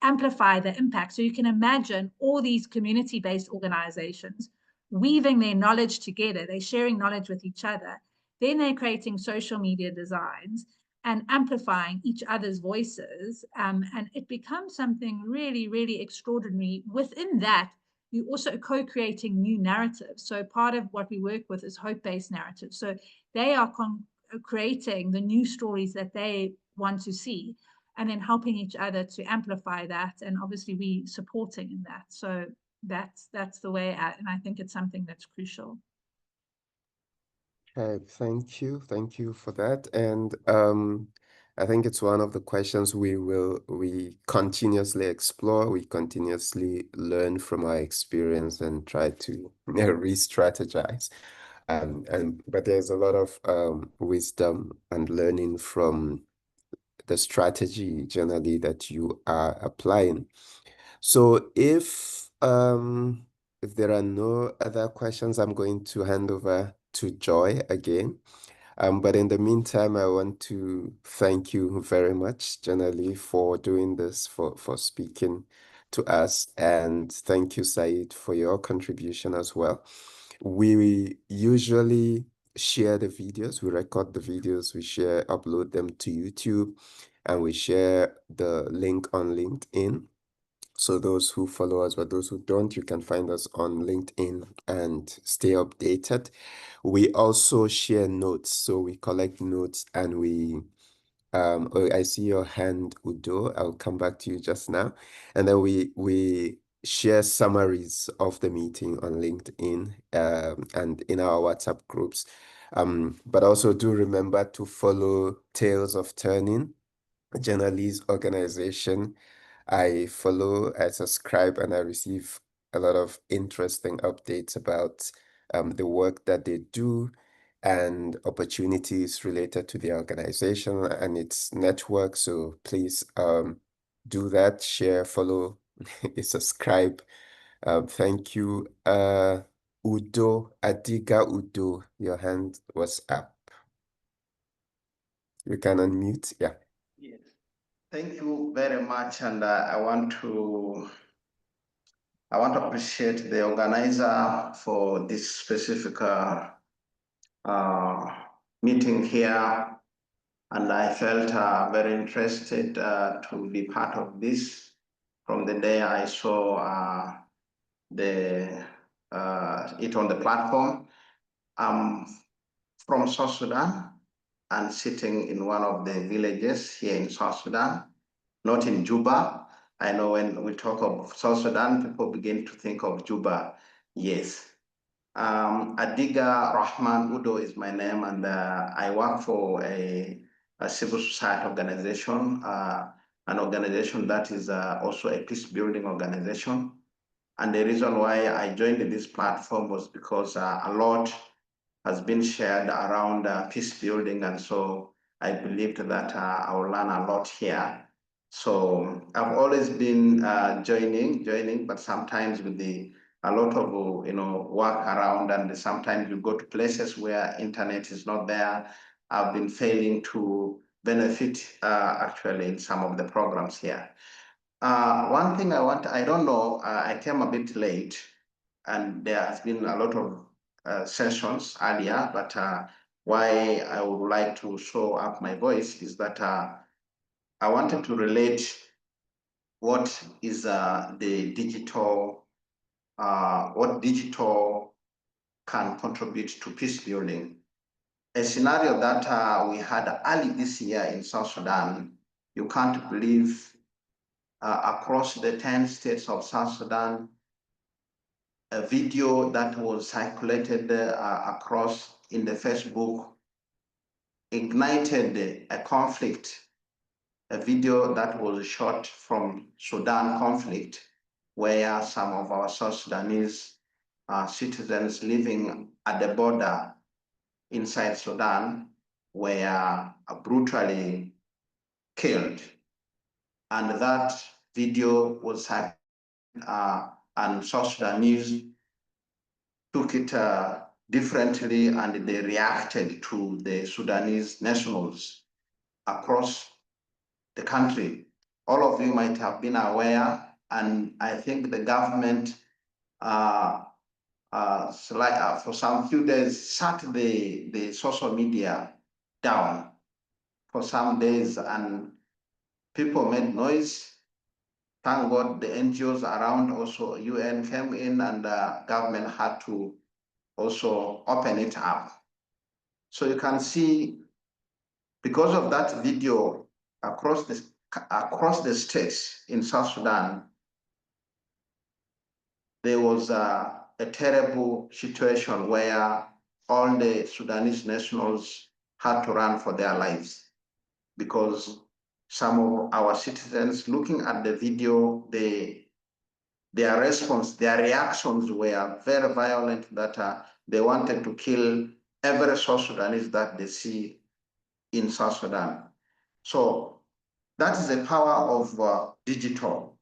amplify the impact. So you can imagine all these community-based organizations weaving their knowledge together. They're sharing knowledge with each other. Then they're creating social media designs and amplifying each other's voices. And it becomes something really, really extraordinary. Within that, you're also co-creating new narratives. So part of what we work with is hope-based narratives. So they are creating the new stories that they want to see, and then helping each other to amplify that, and obviously we supporting in that. So that's the way out, and I think it's something that's crucial. Okay, thank you for that. And I think it's one of the questions we continuously explore, we continuously learn from our experience and try to re-strategize. But there's a lot of wisdom and learning from the strategy generally that you are applying. So if there are no other questions, I'm going to hand over to Joy again. But in the meantime, I want to thank you very much, Jenna-Lee, for doing this, for speaking to us. And thank you, Said, for your contribution as well. We usually share the videos, we record the videos, we share, upload them to YouTube, and we share the link on LinkedIn. So those who follow us, but those who don't, you can find us on LinkedIn and stay updated. We also share notes. So we collect notes and we, oh, I see your hand, Udo. I'll come back to you just now. And then we share summaries of the meeting on LinkedIn and in our WhatsApp groups. But also do remember to follow Tales of Turning, Jenna-Lee's organization. I follow, I subscribe, and I receive a lot of interesting updates about the work that they do and opportunities related to the organization and its network. So please do that, share, follow, subscribe. Thank you. Udo, Adiga Udo, your hand was up. You can unmute, yeah. Yes. Thank you very much, and I want to appreciate the organizer for this specific meeting here, and I felt very interested to be part of this from the day I saw it on the platform. I'm from South Sudan and sitting in one of the villages here in South Sudan, not in Juba. I know when we talk of South Sudan, people begin to think of Juba. Yes. Adiga Rahman Udo is my name, and I work for a civil society organization, an organization that is also a peace building organization. And the reason why I joined this platform was because a lot has been shared around peace building, and so I believed that I will learn a lot here. So I've always been joining, but sometimes with a lot of work around, and sometimes you go to places where internet is not there. I've been failing to benefit actually in some of the programs here. One thing I don't know, I came a bit late, and there has been a lot of sessions earlier, but why I would like to show up my voice is that I wanted to relate what is the digital, what digital can contribute to peace building. A scenario that we had early this year in South Sudan, you can't believe across the 10 states of South Sudan, a video that was circulated across in the Facebook ignited a conflict, a video that was shot from Sudan conflict, where some of our South Sudanese citizens living at the border inside Sudan were brutally killed. And that video was and South Sudanese took it differently, and they reacted to the Sudanese nationals across the country. All of you might have been aware, and I think the government for some few days shut the social media down for some days, and people made noise. Thank God the NGOs around, also UN came in, and the government had to also open it up. So you can see Because of that video, across the states in South Sudan, there was a terrible situation where all the Sudanese nationals had to run for their lives because some of our citizens looking at the video, their reactions were very violent, that they wanted to kill every South Sudanese that they see in South Sudan. So that is the power of digital,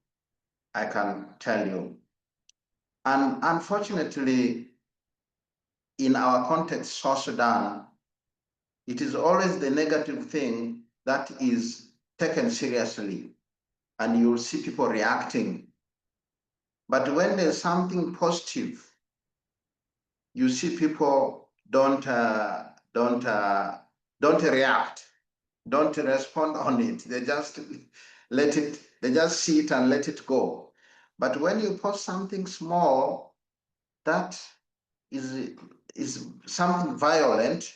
I can tell you. And unfortunately, in our context, South Sudan, it is always the negative thing that is taken seriously, and you'll see people reacting. But when there's something positive, you see people don't react, don't respond on it. They just let it, they just see it and let it go. But when you post something small that is something violent,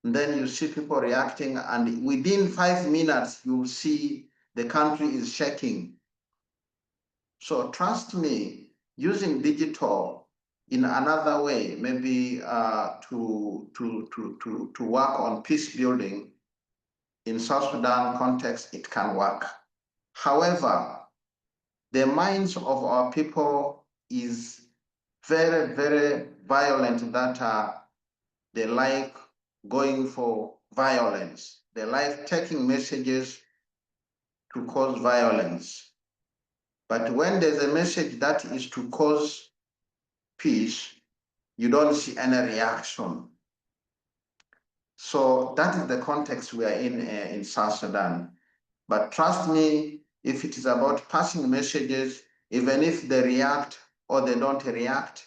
then you see people reacting, and within 5 minutes, you'll see the country is shaking. So trust me, using digital in another way, maybe to work on peace building in South Sudan context, it can work. However, the minds of our people is very, very violent, that they like going for violence. They like taking messages to cause violence. But when there's a message that is to cause peace, you don't see any reaction. So that is the context we are in South Sudan. But trust me, if it is about passing messages, even if they react or they don't react,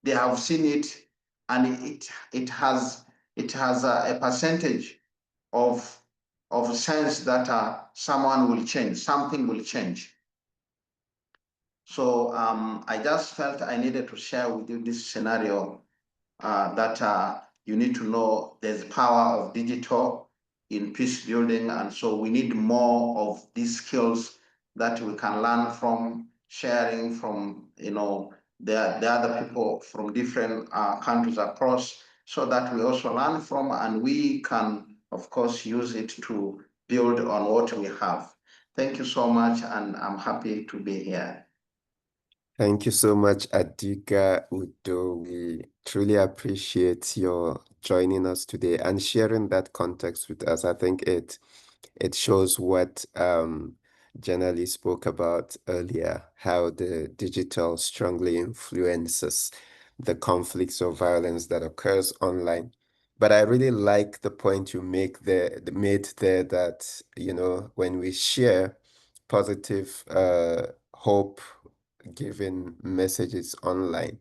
they have seen it, and it has a percentage of sense that someone will change, something will change. So I just felt I needed to share with you this scenario that you need to know there's power of digital in peace building. And so we need more of these skills that we can learn from, sharing from, the other people from different countries across, so that we also learn from, and we can, of course, use it to build on what we have. Thank you so much, and I'm happy to be here. Thank you so much, Adika Udo. We truly appreciate your joining us today and sharing that context with us. I think it shows what Jenna-Lee spoke about earlier, how the digital strongly influences the conflicts or violence that occurs online. But I really like the point you made there that, when we share positive hope giving messages online,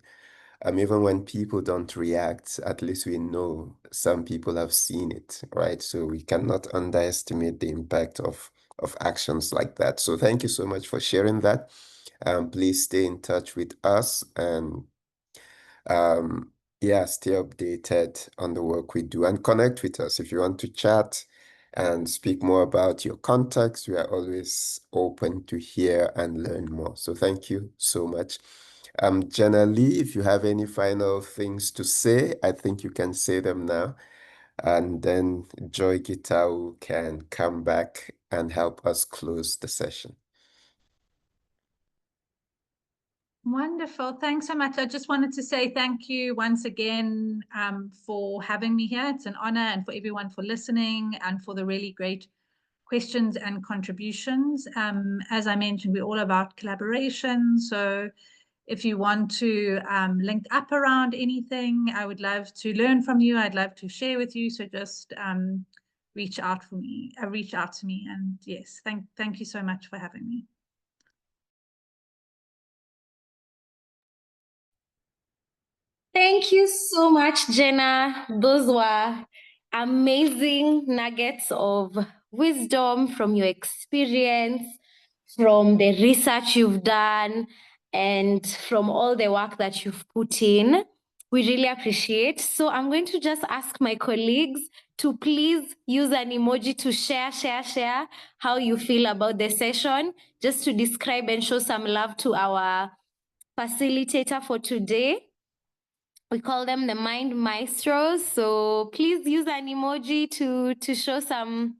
even when people don't react, at least we know some people have seen it, right? So we cannot underestimate the impact of actions like that. So thank you so much for sharing that. Please stay in touch with us, and stay updated on the work we do, and connect with us if you want to chat and speak more about your contacts. We are always open to hear and learn more. So thank you so much. Jenna-Lee, if you have any final things to say, I think you can say them now. And then Joy Gitau can come back and help us close the session. Wonderful. Thanks so much. I just wanted to say thank you once again for having me here. It's an honor, and for everyone for listening and for the really great questions and contributions. As I mentioned, we're all about collaboration. So if you want to link up around anything, I would love to learn from you. I'd love to share with you. So just reach out to me. And yes, thank you so much for having me. Thank you so much, Jenna. Those were amazing nuggets of wisdom from your experience, from the research you've done, and from all the work that you've put in. We really appreciate. So I'm going to just ask my colleagues to please use an emoji to share how you feel about the session, just to describe and show some love to our facilitator for today. We call them the Mind Maestros. So please use an emoji to show some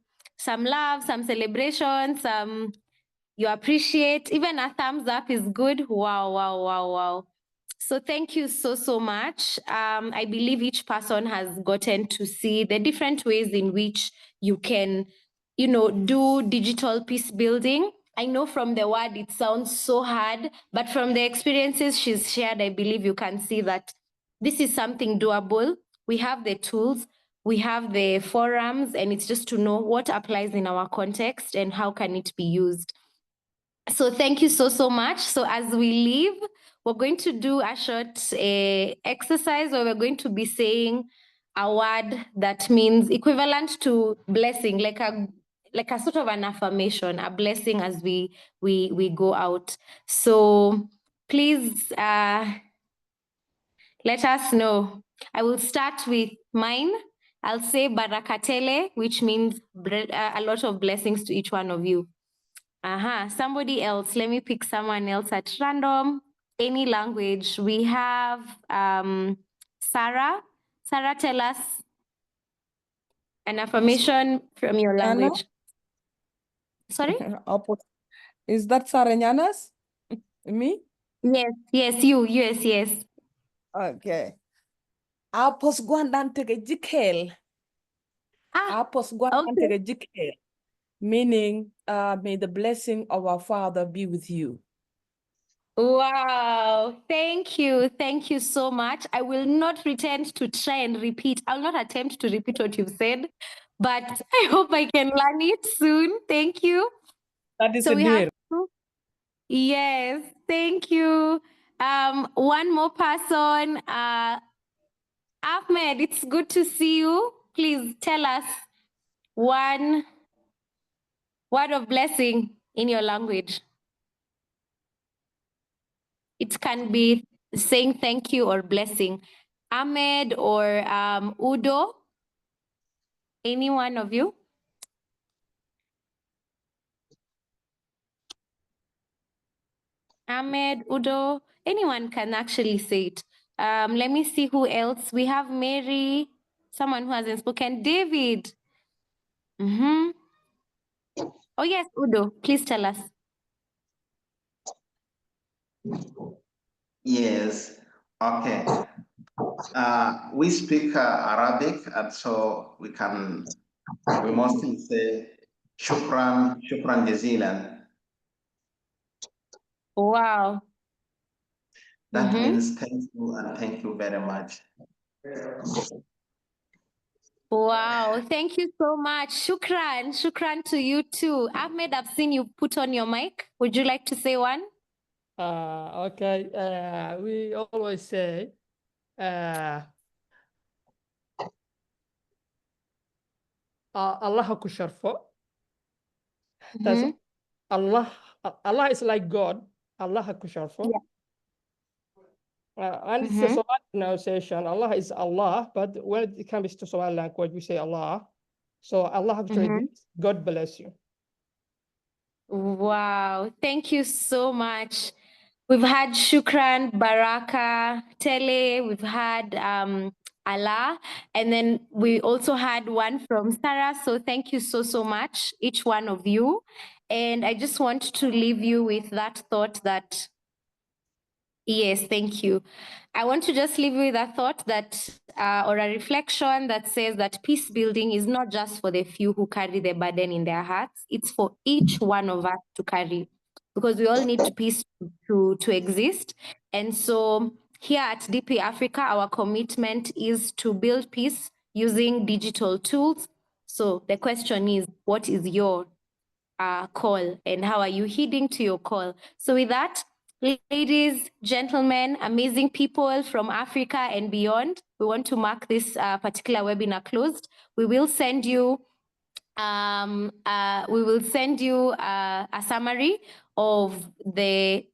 love, some celebration, some you appreciate. Even a thumbs up is good. Wow. So thank you so much. I believe each person has gotten to see the different ways in which you can, do digital peace building. I know from the word it sounds so hard, but from the experiences she's shared, I believe you can see that this is something doable. We have the tools, we have the forums, and it's just to know what applies in our context and how can it be used. So thank you so much. So as we leave, we're going to do a short exercise where we're going to be saying a word that means equivalent to blessing, like a sort of an affirmation, a blessing as we go out. So please let us know. I will start with mine. I'll say barakatele, which means a lot of blessings to each one of you. Somebody else. Let me pick someone else at random. Any language. We have Sarah. Sarah, tell us an affirmation from your language. Sorry? Is that Saranyanas? Me? Yes, you. Yes. Okay. Apos guandantege jikel. Apos guandantege jikel. Meaning, may the blessing of our Father be with you. Wow, thank you so much. I will not pretend to try and repeat. I'll not attempt to repeat what you've said, but I hope I can learn it soon. Thank you. That is so we have yes, thank you. One more person. Ahmed, it's good to see you. Please tell us one word of blessing in your language. It can be saying thank you or blessing. Ahmed or Udo, any one of you? Ahmed, Udo, anyone can actually say it. Let me see who else. We have Mary, someone who hasn't spoken. David. Oh yes, Udo, please tell us. Yes, okay. We speak Arabic, and so we mostly say shukran jazilan. Wow. That means thank you and thank you very much. Wow, thank you so much. Shukran to you too. Ahmed, I've seen you put on your mic. Would you like to say one? Okay, we always say, Allah ku sharfo. That's Allah is like God. Allah ku sharfo. Yeah. And it's a Somali pronunciation. Allah is Allah, but when it comes to Somali language, we say Allah. So Allah actually, God bless you. Wow, thank you so much. We've had Shukran, Baraka, Tele, we've had Allah, and then we also had one from Sarah. So thank you so much, each one of you. And I just want to leave you with that thought that, yes, thank you. I want to just leave you with a thought that, or a reflection that says that peace building is not just for the few who carry the burden in their hearts. It's for each one of us to carry, because we all need peace to exist. And so here at DP Africa, our commitment is to build peace using digital tools. So the question is, what is your call, and how are you heeding to your call? So with that, ladies, gentlemen, amazing people from Africa and beyond, we want to mark this particular webinar closed. We will send you a summary of the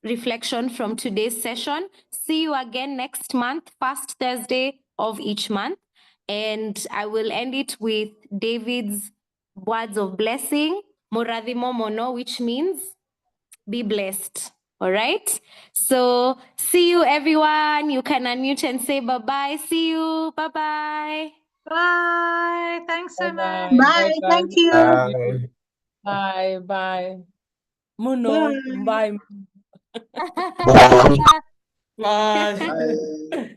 reflection from today's session. See you again next month, first Thursday of each month. And I will end it with David's words of blessing, Moradhimo mono, which means be blessed. All right. So see you, everyone. You can unmute and say bye-bye. See you. Bye-bye. Bye. Thanks so much. Bye. Thank you. Bye. Bye. Muno. Bye. Bye.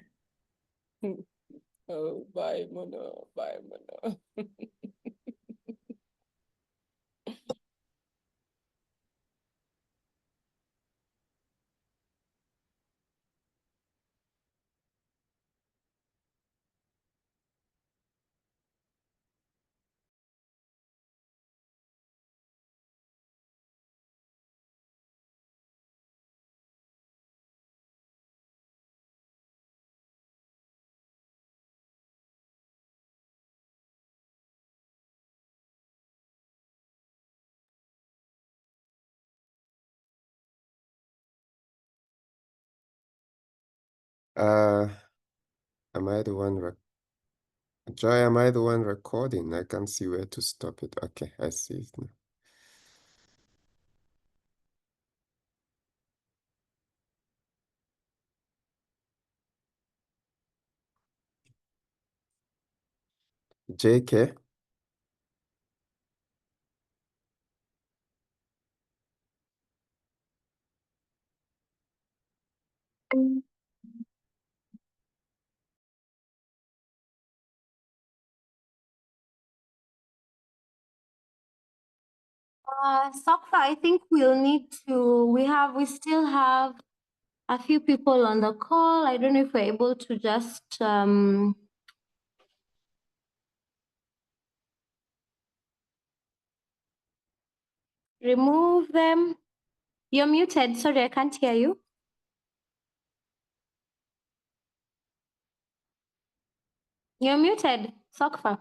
Oh, bye, Muno. Bye, Muno. Am I the one Joy, am I the one recording? I can't see where to stop it. Okay, I see it now. JK? Sakfa, I think we'll need to, we still have a few people on the call. I don't know if we're able to just remove them. You're muted. Sorry, I can't hear you. You're muted, Sakfa.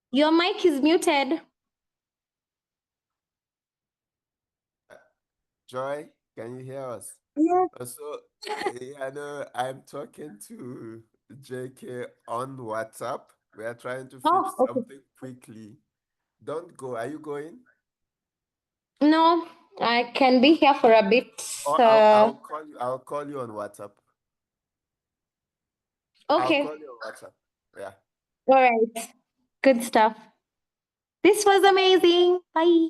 Your mic is muted. Joy, can you hear us? Yeah. So, I know I'm talking to JK on WhatsApp. We are trying to fix okay. something quickly. Don't go. Are you going? No, I can be here for a bit. Or I'll call you. I'll call you on WhatsApp. Okay. I'll call you on WhatsApp. Yeah. All right. Good stuff. This was amazing. Bye.